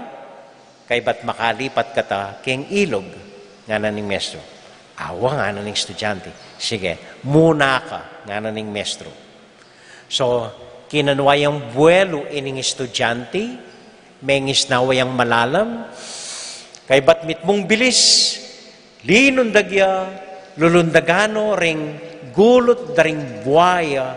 Speaker 4: kay ba't makalipat kata, keng ilog, nga naning mestro. Awa nga naning estudyante. Sige, muna ka, nga naning mestro. So, kinanwayang buwelo ining estudyante, mengis nawayang malalam, kay ba't mitmong bilis, linundagya, lulundagano ring gulot daring buaya,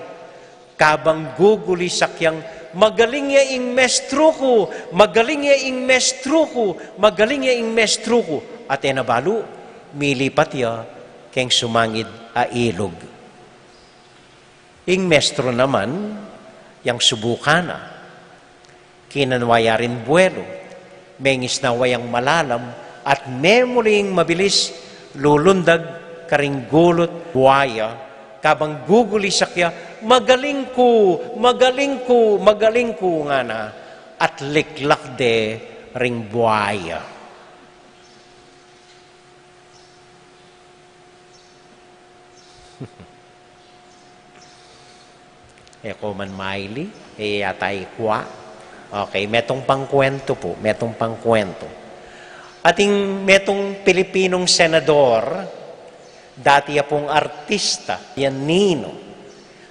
Speaker 4: kabang guguli sakyang, magaling ya ing mestro ko, magaling ya ing mestro ko, magaling ya ing mestro ko. At nabalo, milipat ya, keng sumangid a ilog. Ing mestro naman, yang subukana, kinanwaya rin buwelo, mengis na wayang malalam, at memuling mabilis, lulundag, karing gulot, buaya, kabang guguli sakya, magaling ko, magaling ko, magaling ko nga na, at liklak de ring buaya. Eko man maili, yatay kwa. Okay, metong pangkwento po, metong pangkwento. Ating metong Pilipinong senador, dati ya pong artista, yan Nino.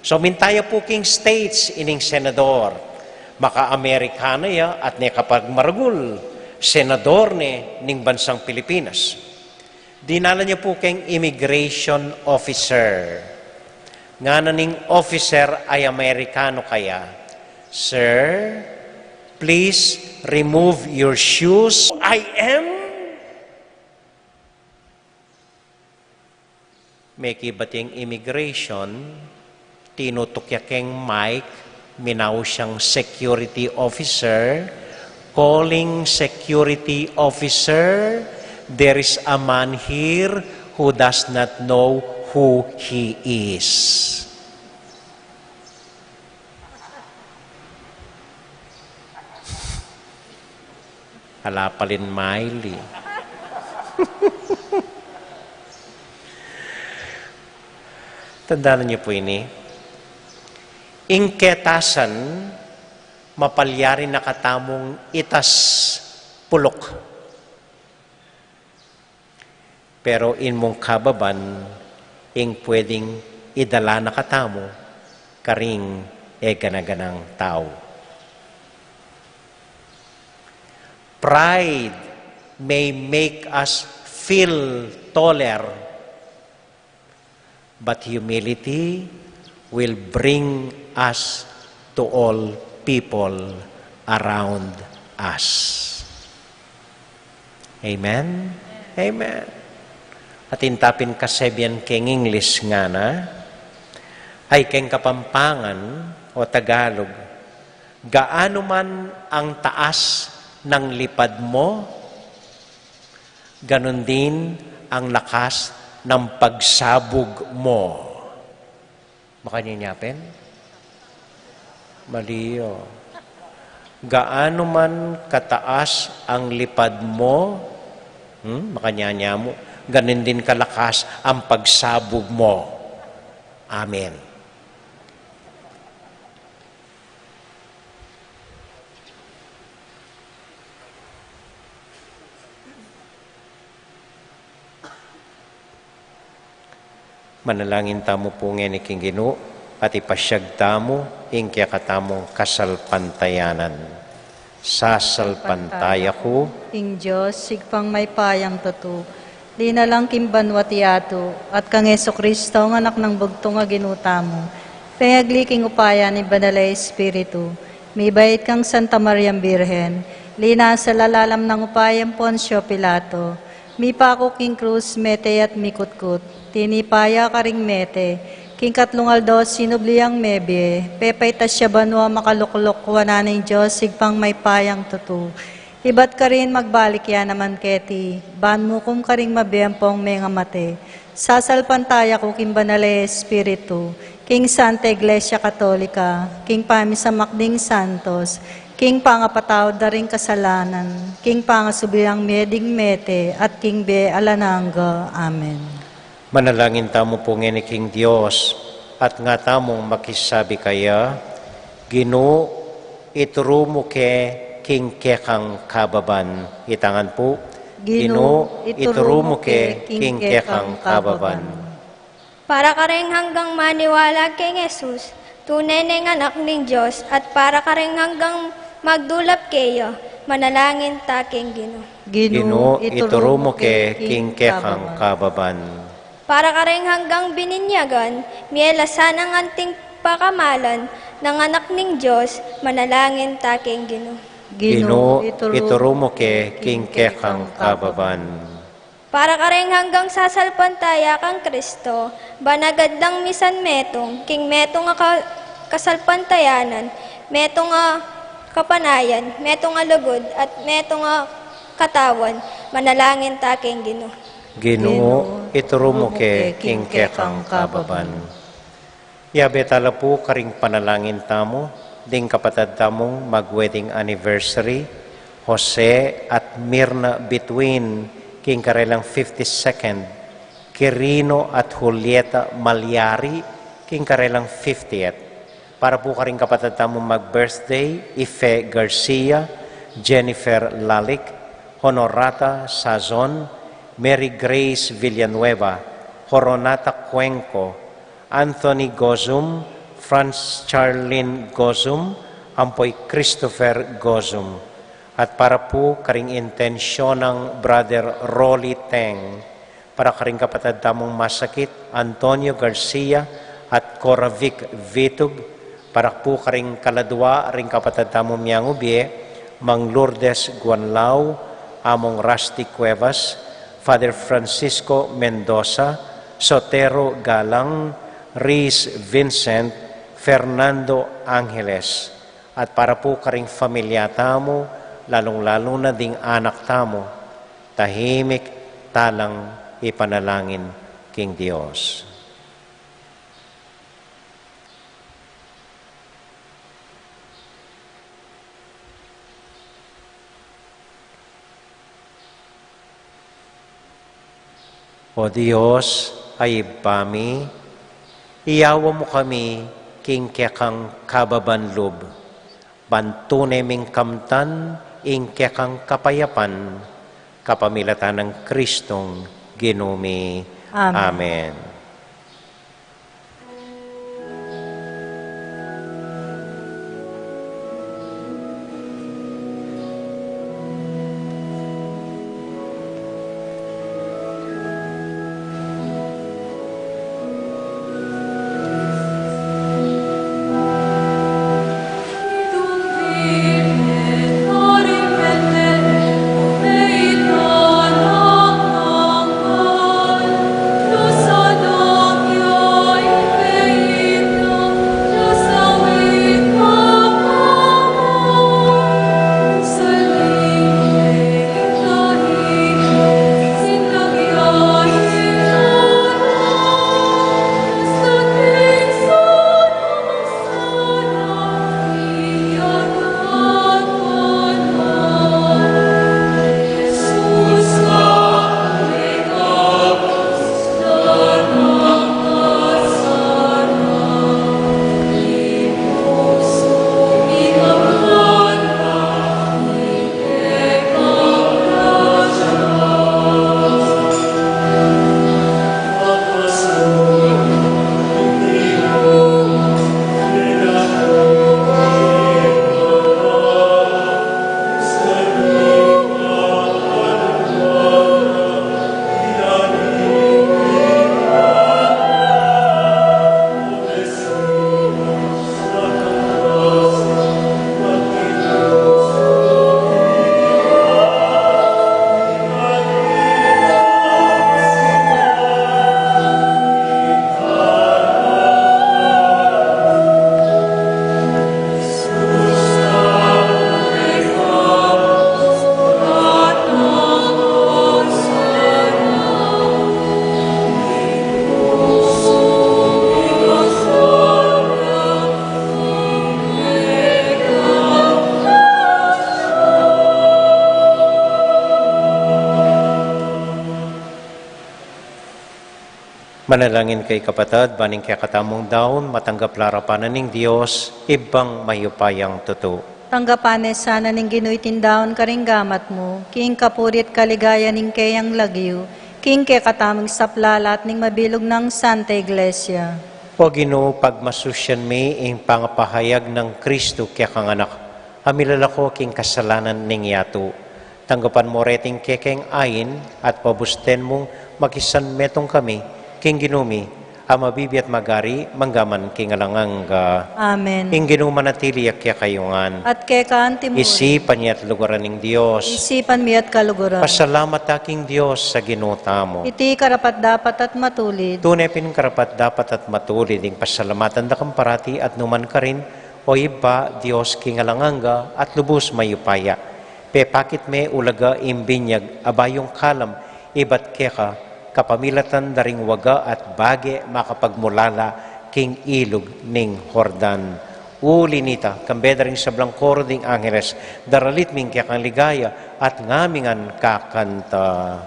Speaker 4: So mintaya po king states ining senador, maka-Amerikana ya at ne kapag maragul, senador ne ning bansang Pilipinas. Dinala niya po king immigration officer. Nga na ning officer ay Amerikano kaya, Sir, please remove your shoes. I am. May kibating immigration, tinutukyakeng mic, minaw siyang security officer, calling security officer, there is a man here who does not know who he is. Hala palin Miley. Tandaan niyo po ini. Ingketasan, mapalyari na katamong itas pulok. Pero in mong kababan, ing pwedeng idala na katamo, karing ganaganang tao. Pride may make us feel taller, but humility will bring us to all people around us. Amen? Amen. At intapin kasebyan keng English nga na, ay keng Kapampangan o Tagalog, gaano man ang taas ng lipad mo, ganon din ang lakas ng pagsabog mo. Makanyanyapin? Mali o. Gaano man kataas ang lipad mo, makanyanya mo, ganon din kalakas ang pagsabog mo. Amen. Manalangin tamo po ngayon iking Ginoo, at ipasyag tamo, ingkya katamong kasalpantayanan. Sasalpantaya ko,
Speaker 3: Ing Diyos, sigpang may payang tutu. Di na lang kimbanwati ato, at kang Yeso Kristo, ang anak ng bugtong nga ginuta mo. Pengagliking upaya ni Banalay Espiritu, may bayit kang Santa Mariam Birhen, lina sa lalalam ng upayang Poncio Pilato, mi pako king krus mete at mikutkut, tinipaya karing mete, king katlungal dos sinubliang mebye, pepay tasya banwa makaluklok wananay Diyos, sigpang may payang tutu. Ibat ka rin magbalik yan naman keti, ban mo kum karing mabiyempong mga mate, sasalpantaya ko king Banalay Espiritu, king Santa Iglesia Katolika, king Pamisamakding Santos, king pangapataw daring kasalanan, king pangasubiyang meding mete, at king be alananga. Amen.
Speaker 4: manalangin tamo po ngayon iking Diyos, at nga tamong makisabi kaya, Ginoo, ituro mo ke king kekang kababan. Itangan po, Ginoo, ituro mo ke king kekang kababan.
Speaker 8: Para ka rin hanggang maniwala kay Jesus, tunay na anak ng Diyos, at para ka rin hanggang magdulap kayo, manalangin ta king Ginoo.
Speaker 4: Ginoo, ituro mo ke king kekang kababan.
Speaker 8: Para ka rin hanggang bininyagan, mielasan ang anting pakamalan ng anak ng Diyos, manalangin ta king Ginoo.
Speaker 4: Ginoo, ituro mo ke king kekang kababan.
Speaker 8: Para ka rin hanggang sasalpantaya kang Kristo, banagad misan metong, king metong nga kasalpantayanan, metong nga kapanayan, metong nga lugod, at metong nga katawan, manalangin ta king Ginoo.
Speaker 4: Ginoo, ituro mo ke king kekang kababan. Yabe tala po karing panalangin tamo, ding kapatid tamong mag-wedding anniversary, Jose at Mirna Between, king karelang 52nd, Quirino at Julieta Malyari, king karelang 50th. Para po karing kapatid tamong mag-birthday, Ife Garcia, Jennifer Lalik, Honorata Sazon, Mary Grace Villanueva, Coronata Cuenco, Anthony Gozum, Franz Charlene Gozum, Ampoy Christopher Gozum. At para po karing intensyon ng Brother Rolly Teng, para karing kapatid tamong masakit, Antonio Garcia at Cora Vic Vitug, Para po karing kaladwa, ring kapatid tamong miyang ubye, Mang Lourdes Guanlao, among Rusty Cuevas, Father Francisco Mendoza, Sotero Galang, Riz Vincent, Fernando Angeles. At para po karing familia tamo, lalong-lalo na ding anak tamo, tahimik talang ipanalangin king Dios. O Diyos, ay bami, iyawa mo kami king kekang kababanlob, bantunay ming kamtan, ing kekang kapayapan, kapamilatan ng Kristong ginumi.
Speaker 3: Amen.
Speaker 4: Amen. Manalangin kay kapatid, baning kaya katamong daon, matanggap larapanan ng Diyos, ibang mayupayang totoo.
Speaker 3: Tanggapanes sana ning ginuy tindaon karing gamat mo, king kapurit kaligaya ning kayang lagyo, king kay katamang saplalat ning mabilog ng Santa Iglesia.
Speaker 4: O Ginoo, pagmasusyan mi ing pangapahayag ng Kristo kaya kang anak, amilala ko king kasalanan ning yato. Tanggapan mo reting kekeng ayin at pabusten mong makisan metong kami, king ginumi, amabibi at magari, manggaman king alanganga.
Speaker 3: Amen.
Speaker 4: Ing ginuma natili kaya kayungan.
Speaker 3: At kay kaantimuri,
Speaker 4: Isipan niya at lugaran ng Diyos.
Speaker 3: isipan mi at kaluguran.
Speaker 4: Pasalamat aking Diyos sa ginuta mo.
Speaker 3: Iti karapat dapat at matulid.
Speaker 4: Tunay karapat dapat at matulid ing pasalamatan da kang parati at numan ka rin, o iba, Diyos kingalanganga at lubos mayupaya. Pepakit me ulaga imbinyag, abayong kalam, ibat keka, kapamilatan daring waga at bage makapagmulala king ilog ning Hordan. Uli nita, kambeda rin sa blangkoro ding Angeles, daralit ming kaya kang ligaya at ngamingan kakanta.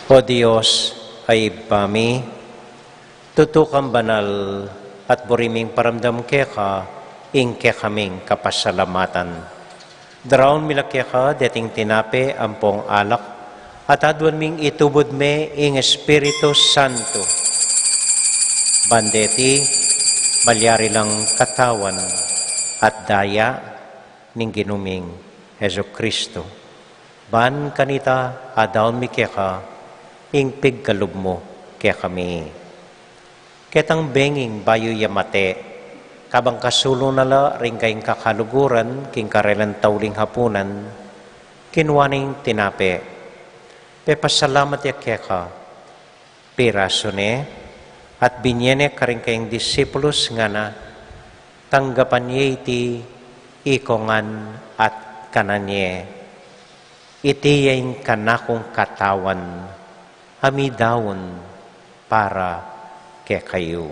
Speaker 4: O Diyos, ay pami, tutukang banal at buriming paramdam keka, ingke kaming kapasalamatan. Daraon milakya deting tinape ampong alak, at adwan ming itubod me ing Espiritu Santo. Bandeti, malyari lang katawan at daya ning ginuming Heso Kristo. Ban kanita adaon mi keka, ing pigkalub mo kaya kami. Ketang benging bayo yamate, kabang kasulo nala ring kayong kakaluguran, king karelan tauling hapunan, kinwaning tinape. Pepasalamat ya keka, piraso ne, at binyene karing kayong disipulos nga na, tanggapan niya iti ikongan at kananye. Iti yung kanakong katawan, amidawon para kay kayo.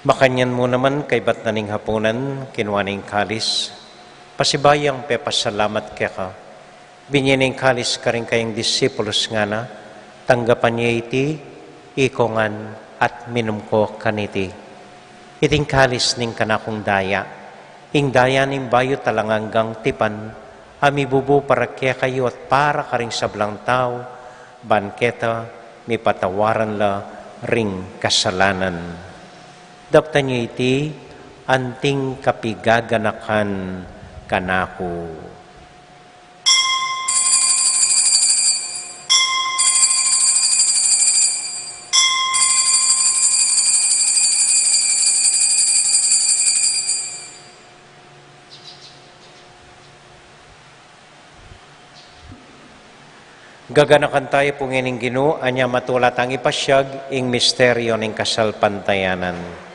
Speaker 4: Makanyan mo naman kay batnaning hapunan, kinwaning kalis, pasibayang pepasalamat keka. Binyaning kalis ka rin kayong disipulos nga na, tanggapan niya iti, ikongan at minum ko kaniti. Iting kalis ning kanakong daya, ing daya ning bayo talanganggang tipan, amibubu para kaya kayo at para ka rin sablang tao, banketa, may patawaran la ring kasalanan. Daptan niyo iti, anting kapigaganakan kanako. Gaganakan tayo po ngayon Ginoo, anya matulat ang ipasyag, ing misteryo ng kasalpantayanan.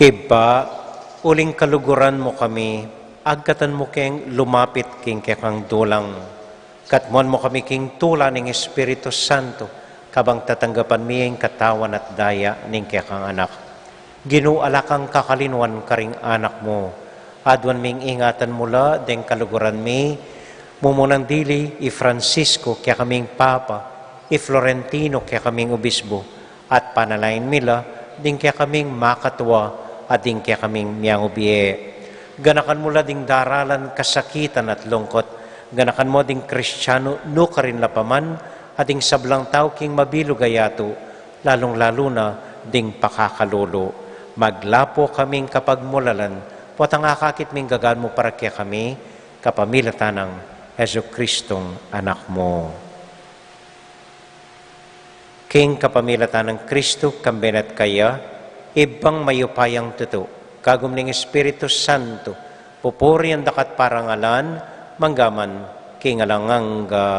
Speaker 4: Iba, uling kaluguran mo kami, agkatan mo keng lumapit king kekang dulang. Katmon mo kami king tula ng Espiritu Santo, kabang tatanggapan miyeng katawan at daya ning kekang anak. Ginualakang kakalinwan karing anak mo, adwan ming ingatan mula deng kaluguran mi, mumunang dili i Francisco kaya kaming Papa, i Florentino kaya kaming Obispo, at panalain mila, ding kaya kaming makatwa, at ding kaya kaming miyang ubiye. Ganakan mo la ding daralan kasakitan at lungkot. Ganakan mo ding Kristiyano no karin lapaman at ding sablang tao king mabilo gayato, lalong-lalo na ding pakakalolo. Maglapo kaming kapagmulalan, potang akakit ming gagan mo para kaya kami, kapamilatan ng Heso Kristong anak mo. King kapamilatan ng Kristo, kambenat kaya, ibang mayupayang tuto, kagum ning Espiritu Santo, pupuri ang dakat parangalan, manggaman, kingalanganga.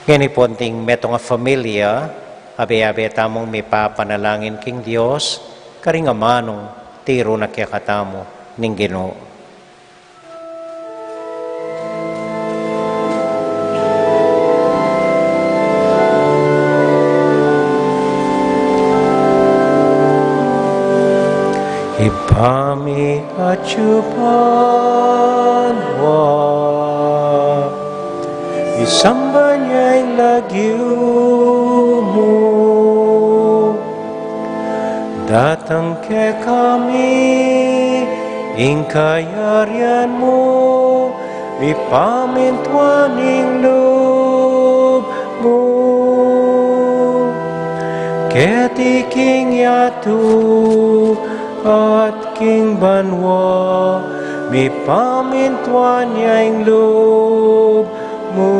Speaker 4: Ngani ponting metong familia, abe-abe tamong may papanalangin king Dios, karing amanong tiro na kaya katamo ning Ginoo. Pami acupanwa, isamba niya'y lagyo mo. Datang ke kami, ingkayarian mo, ipamintuaning loob mo. Keti king yatu at king banwa, mi pamintuan niya'y loob mo.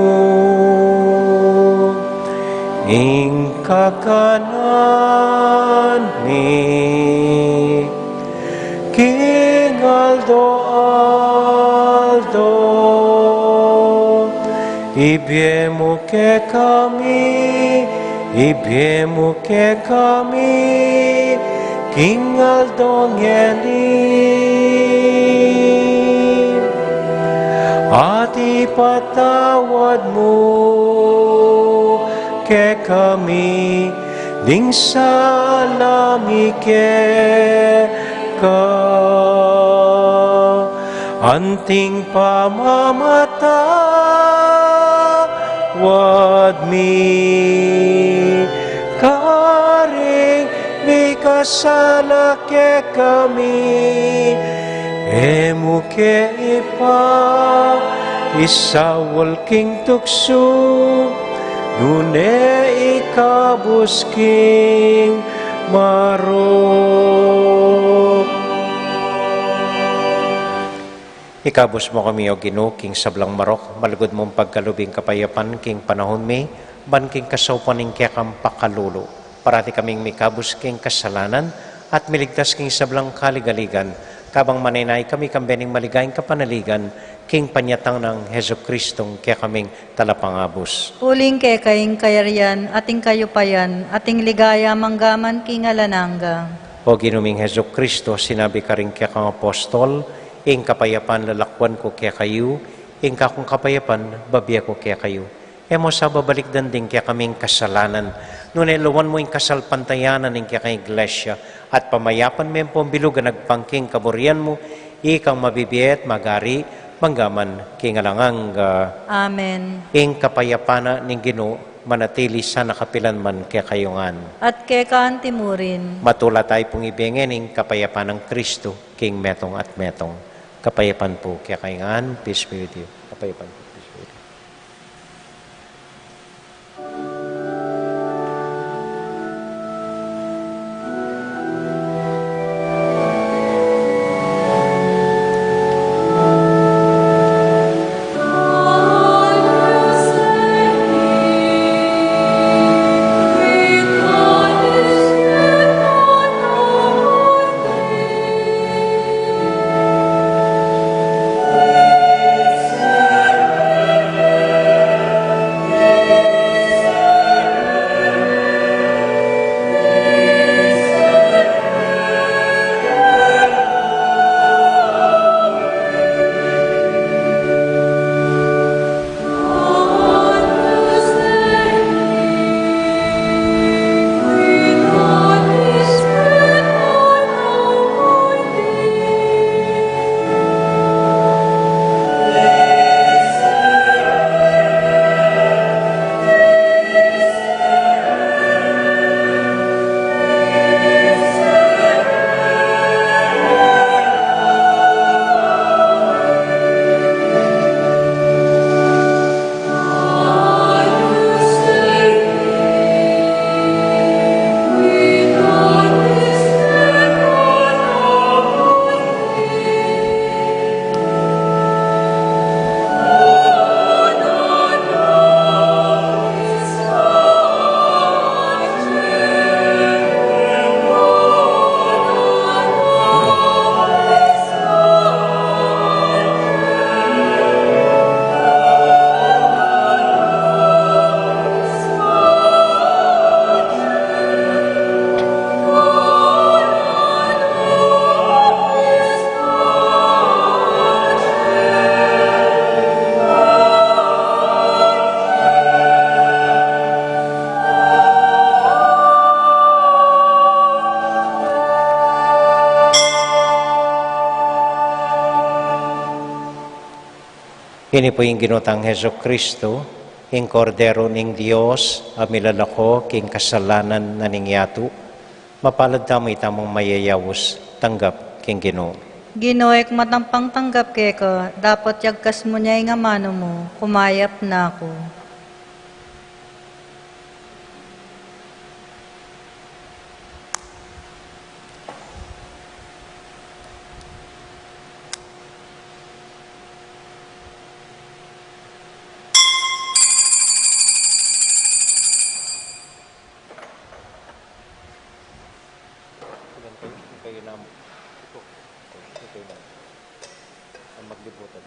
Speaker 4: Ing kakanan mi, King Aldo Aldo, ibiemo ke kami, ibiemo ke kami, King Aldo ngeni. At ipatawad mo ke kami, ding salami ke ka. Anting pamamatawad mi, karing mi kasala ke kami, emu ke ipa, isawal king tukso, nune ikabus king marok. Ikabus mo kami o Ginoo, king sablang marok, malugod mong pagkalubing kapayapan, king panahon mi, ban king kasawpaning kekam pakalulo. Parati kaming mikabus king kasalanan, at miligtas king sablang kaligaligan, kabang manay kami kambening maligayang kapanaligan, king panyatang ng Heso Kristong kaya kaming talapangabos.
Speaker 3: Uling ke kaying kayarian, ating kayupayan, ating ligaya manggaman king alananga.
Speaker 4: O Ginuming Heso Kristo, sinabi ka rin kaya kang apostol, ing kapayapan lalakwan ko kaya kayo, ing kakong kapayapan babiya ko kaya kayo. Emo sa babalik danding kaya kaming kasalanan, nunay luwan mo ing kasalpantayanan ing kaya kang iglesia, at pamayapan mo yung pambilugan nagpangking kaburian mo, ikang mabibiyet, magari, manggaman, kingalangang
Speaker 3: Amen.
Speaker 4: ing kapayapana ning Ginoo, manatili sa nakapilan man kaya kayungan.
Speaker 3: At ke kaantimurin.
Speaker 4: Matula tayo pong ibigin ing kapayapan ng Kristo, king metong at metong. Kapayapan po kaya kayungan, peace be with you. Kapayapan po. Kini po yung ginutang Heso Kristo, ing kordero ning Dios, amilalako, king kasalanan na ningyatu, mapalad tamo itamong mayayawos, tanggap king Ginoo.
Speaker 3: Ginoek matampang tanggap keko, dapat yagkas mo niya nga mano mo, kumayap na ako.
Speaker 4: Kayo na ang maglibutan.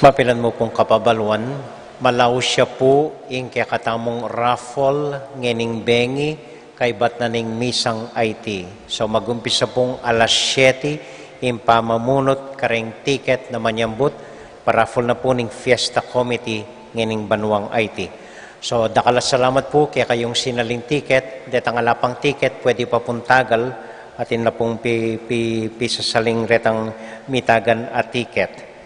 Speaker 4: Mapilan mo pong kapabaluan, malaw siya po ing kaya katamong raffle ngening bengi kay bat na ning misang IT. So magumpisa pong alas 7 yung pamamunot kareng ticket na manyambut paraffle na po ning Fiesta Committee ngening Banwang IT. So dakala salamat po kaya kayong sinaling ticket, detang alapang ticket pwede pa pong tagal atin na pong pisasaling retang mitagan at ticket.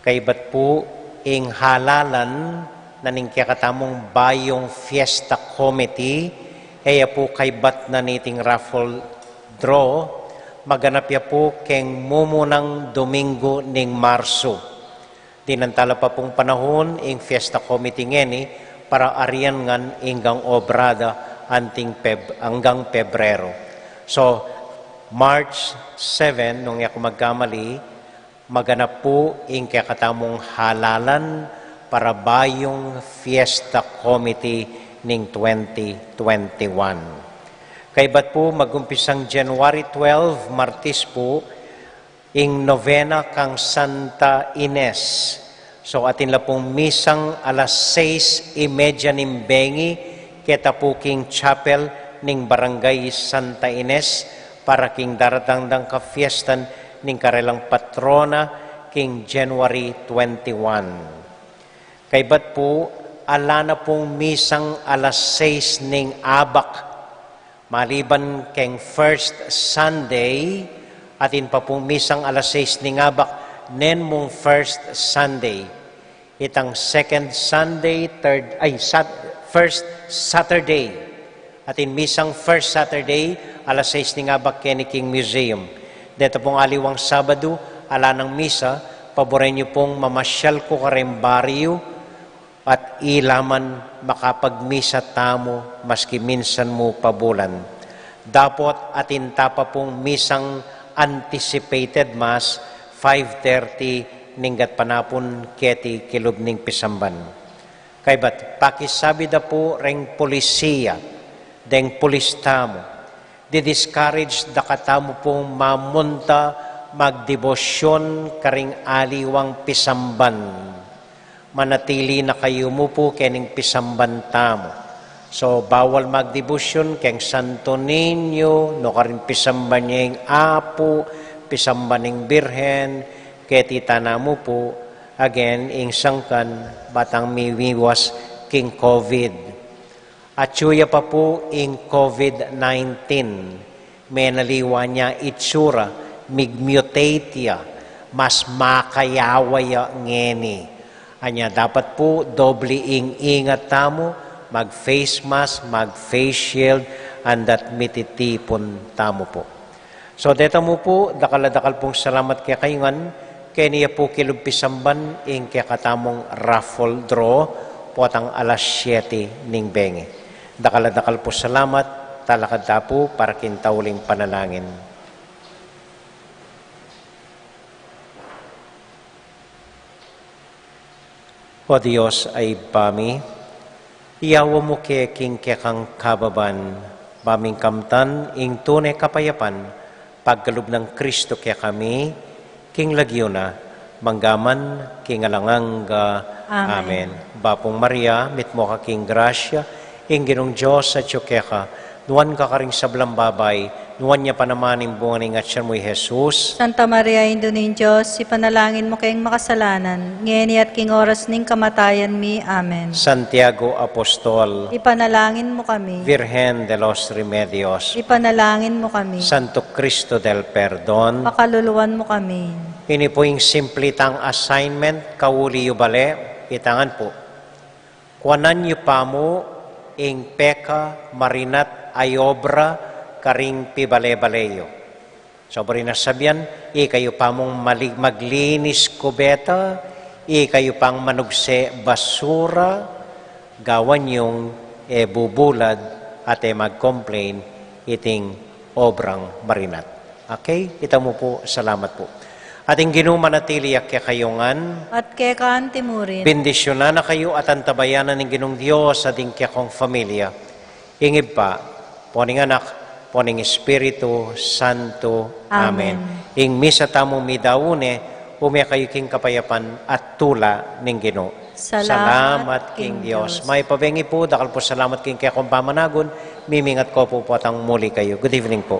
Speaker 4: Kay bat po ing halalan na ning kaya katamong bayong Fiesta Committee, kaya po kay bat na niting raffle draw, maganap ya po keng mumunang Domingo ning Marso. Dinantala pa pong panahon ing Fiesta Committee ngeni para arian ngan inggang obrada hanggang Pebrero. So, March 7, nung ako magkamali, maganap po ing kaya katamong halalan para bayong Fiesta Committee ning 2021. Kay bat po magumpisang January 12, Martis po, ing novena kang Santa Ines. So atin la pong misang alas 6:30 ning bengi, keta po king chapel ning Barangay Santa Ines, para king daratangdang ka fiestan ning karelang patrona king January 21. Kay bat po, ala na pong misang alas 6 ning abak, maliban keng first Sunday, atin pa pong misang alas 6 ning abak, nen mong first Sunday. Itang second Sunday, first Saturday. Atin misang first Saturday, alas 6 ning abak keni king museum. Dito pong aliwang Sabado, ala ng misa, paborin niyo pong mamasyal ko kareng baryo at ilaman makapagmisa tamo maski minsan mo pabulan. Dapat atin tapa pong misang anticipated mass 5:30 ninggat panapon keti kilub ning pisamban. Kay bat pakisabi da po reng polisiya, deng pulis tamo, di-discourage da katamo pong mamunta magdebosyon karing aliwang pisamban. Manatili na kayo mo po kening pisamban tamo. So, bawal magdebosyon keng Santo Niño, no karing pisamban niya yung Apo, pisamban ng Birhen, keti tanamo po, again, ing sangkan, batang miwiwas king COVID. At suya pa po ing COVID-19, may naliwa niya itsura, migmutate mas makayawaya ngeni. Anya dapat po doble ing ingat tamo, mag-face mask, mag-face shield, and that mititipon tamo po. So dito mo po, dakal-dakal pong salamat kaya kayungan, kaya niya po kilumpisamban ing kaya katamong raffle draw, po atang alas 7 ning bengi. Dakal-dakal po salamat, talakad po para kintauling panalangin. O Diyos ay bami, iyawa mo ke king kekang kababan, baming kamtan ing tunay kapayapan, pagkalub ng Kristo kaya kami, king lagyo na, manggaman, king alanganga. Amen. Bapong Maria, mit mo ka king grasya, ing ginong Diyos at yukeka, nuwan ka karing sablang babay, nuwan niya panamaning bunganing at siya mo'y Jesus.
Speaker 3: Santa Maria, Indo ning Diyos, ipanalangin mo kayong makasalanan, ngeni at king oras ning kamatayan mi. Amen.
Speaker 4: Santiago Apostol,
Speaker 3: Ipanalangin mo kami.
Speaker 4: Virgen de los Remedios,
Speaker 3: Ipanalangin mo kami.
Speaker 4: Santo Cristo del Perdon,
Speaker 3: Pakaluluwan mo kami.
Speaker 4: ini po yung simplitang assignment, kawuli yubale, itangan po. Kuanan yu pa mo, ing peka, marinat, ayobra, karing pibale-baleyo. So, sabihan, kayo pa mong maglinis kubeta, kayo pang manugse basura, gawan yung bubulad at mag-complain iting obrang marinat. Okay? Ito mo po, salamat po. Ating ginumanatili kaya kayongan,
Speaker 3: At kaya kaan timurin.
Speaker 4: bendisyonan na kayo at antabayanan ng Ginong Diyos sa ating kong familia. Ingib pa, poning anak, poning Espiritu Santo. Amen. Ing misa tamong midaune, umya kayo king kapayapan at tula ning Ginoo. Salamat king Dios. May pabengi po, dakal po salamat king kaya kong pamanagon, mimingat ko po atang muli kayo. Good evening po.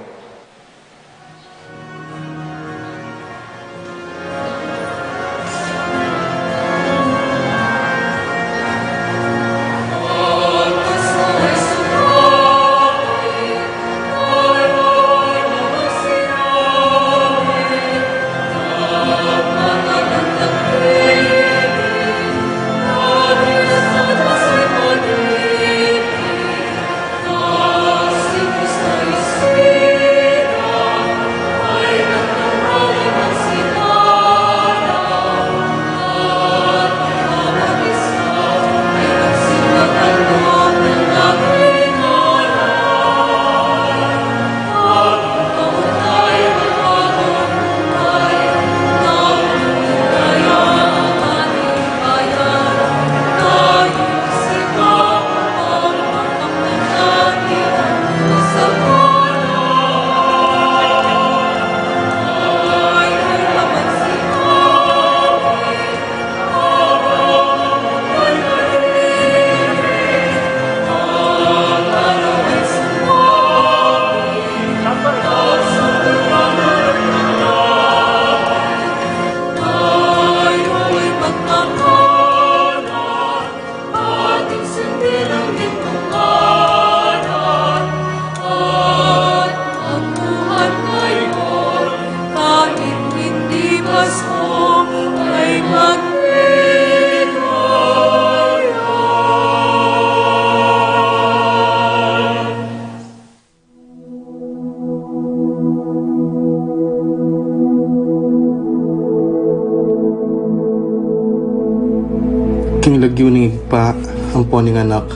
Speaker 9: King lagyo ning igpa, ampo ning anak,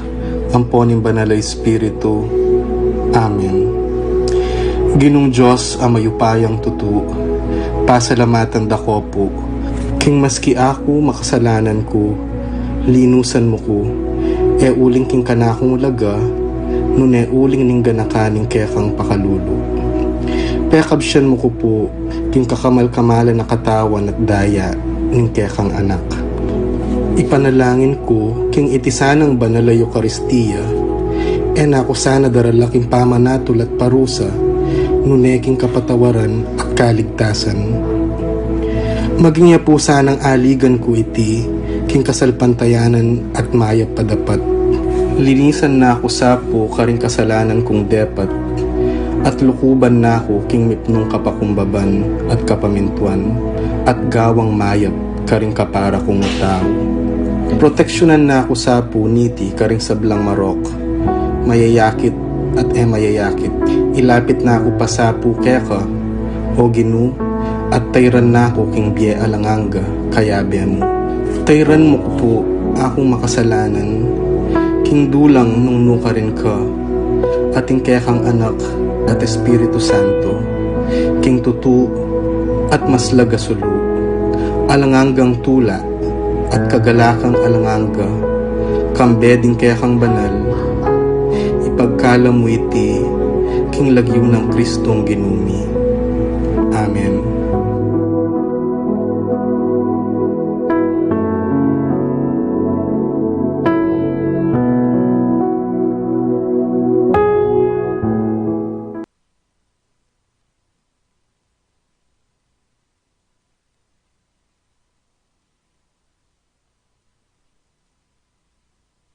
Speaker 9: ampo ning banal na Espiritu. Amen. Ginong Diyos ang mayupayang tutu, pasalamatan dako po. King maski ako makasalanan ko, linusan mo ko, e uling king kanakong ulaga, nun e uling ning ganakaning kekang pakalulu. Pekabsyan mo ko po, king kakamal-kamalan na katawan at daya, ning kekang anak. Ipanalangin ko, king itisanang banal na Eucharistia, e nako sana daralaking pamanatol at parusa, nuneking kapatawaran at kaligtasan. Maging niya po sanang aligan ko iti, king kasalpantayanan at mayap padapat. Linisan na ako sa po karing kasalanan kong depat, at lukuban na ako king mipnong kapakumbaban at kapamintuan, at gawang mayap karing kapara kong tao. Proteksyonan na ako sa puniti karing sablang marok, mayayakit at mayayakit. Ilapit na ako pa sa pukeka, o Ginu, at tayran na ako king biye alanganga, kayabe mo. Tayran mo po akong makasalanan, king dulang nung nuka rin ka, ating kekang anak at Espiritu Santo, king tutu at maslaga sulu, alanganggang tula, at kagalakang alanganga, kambeding kekang banal, ipagkala mo iti, king lagyo ng Kristong ginumi. Amen.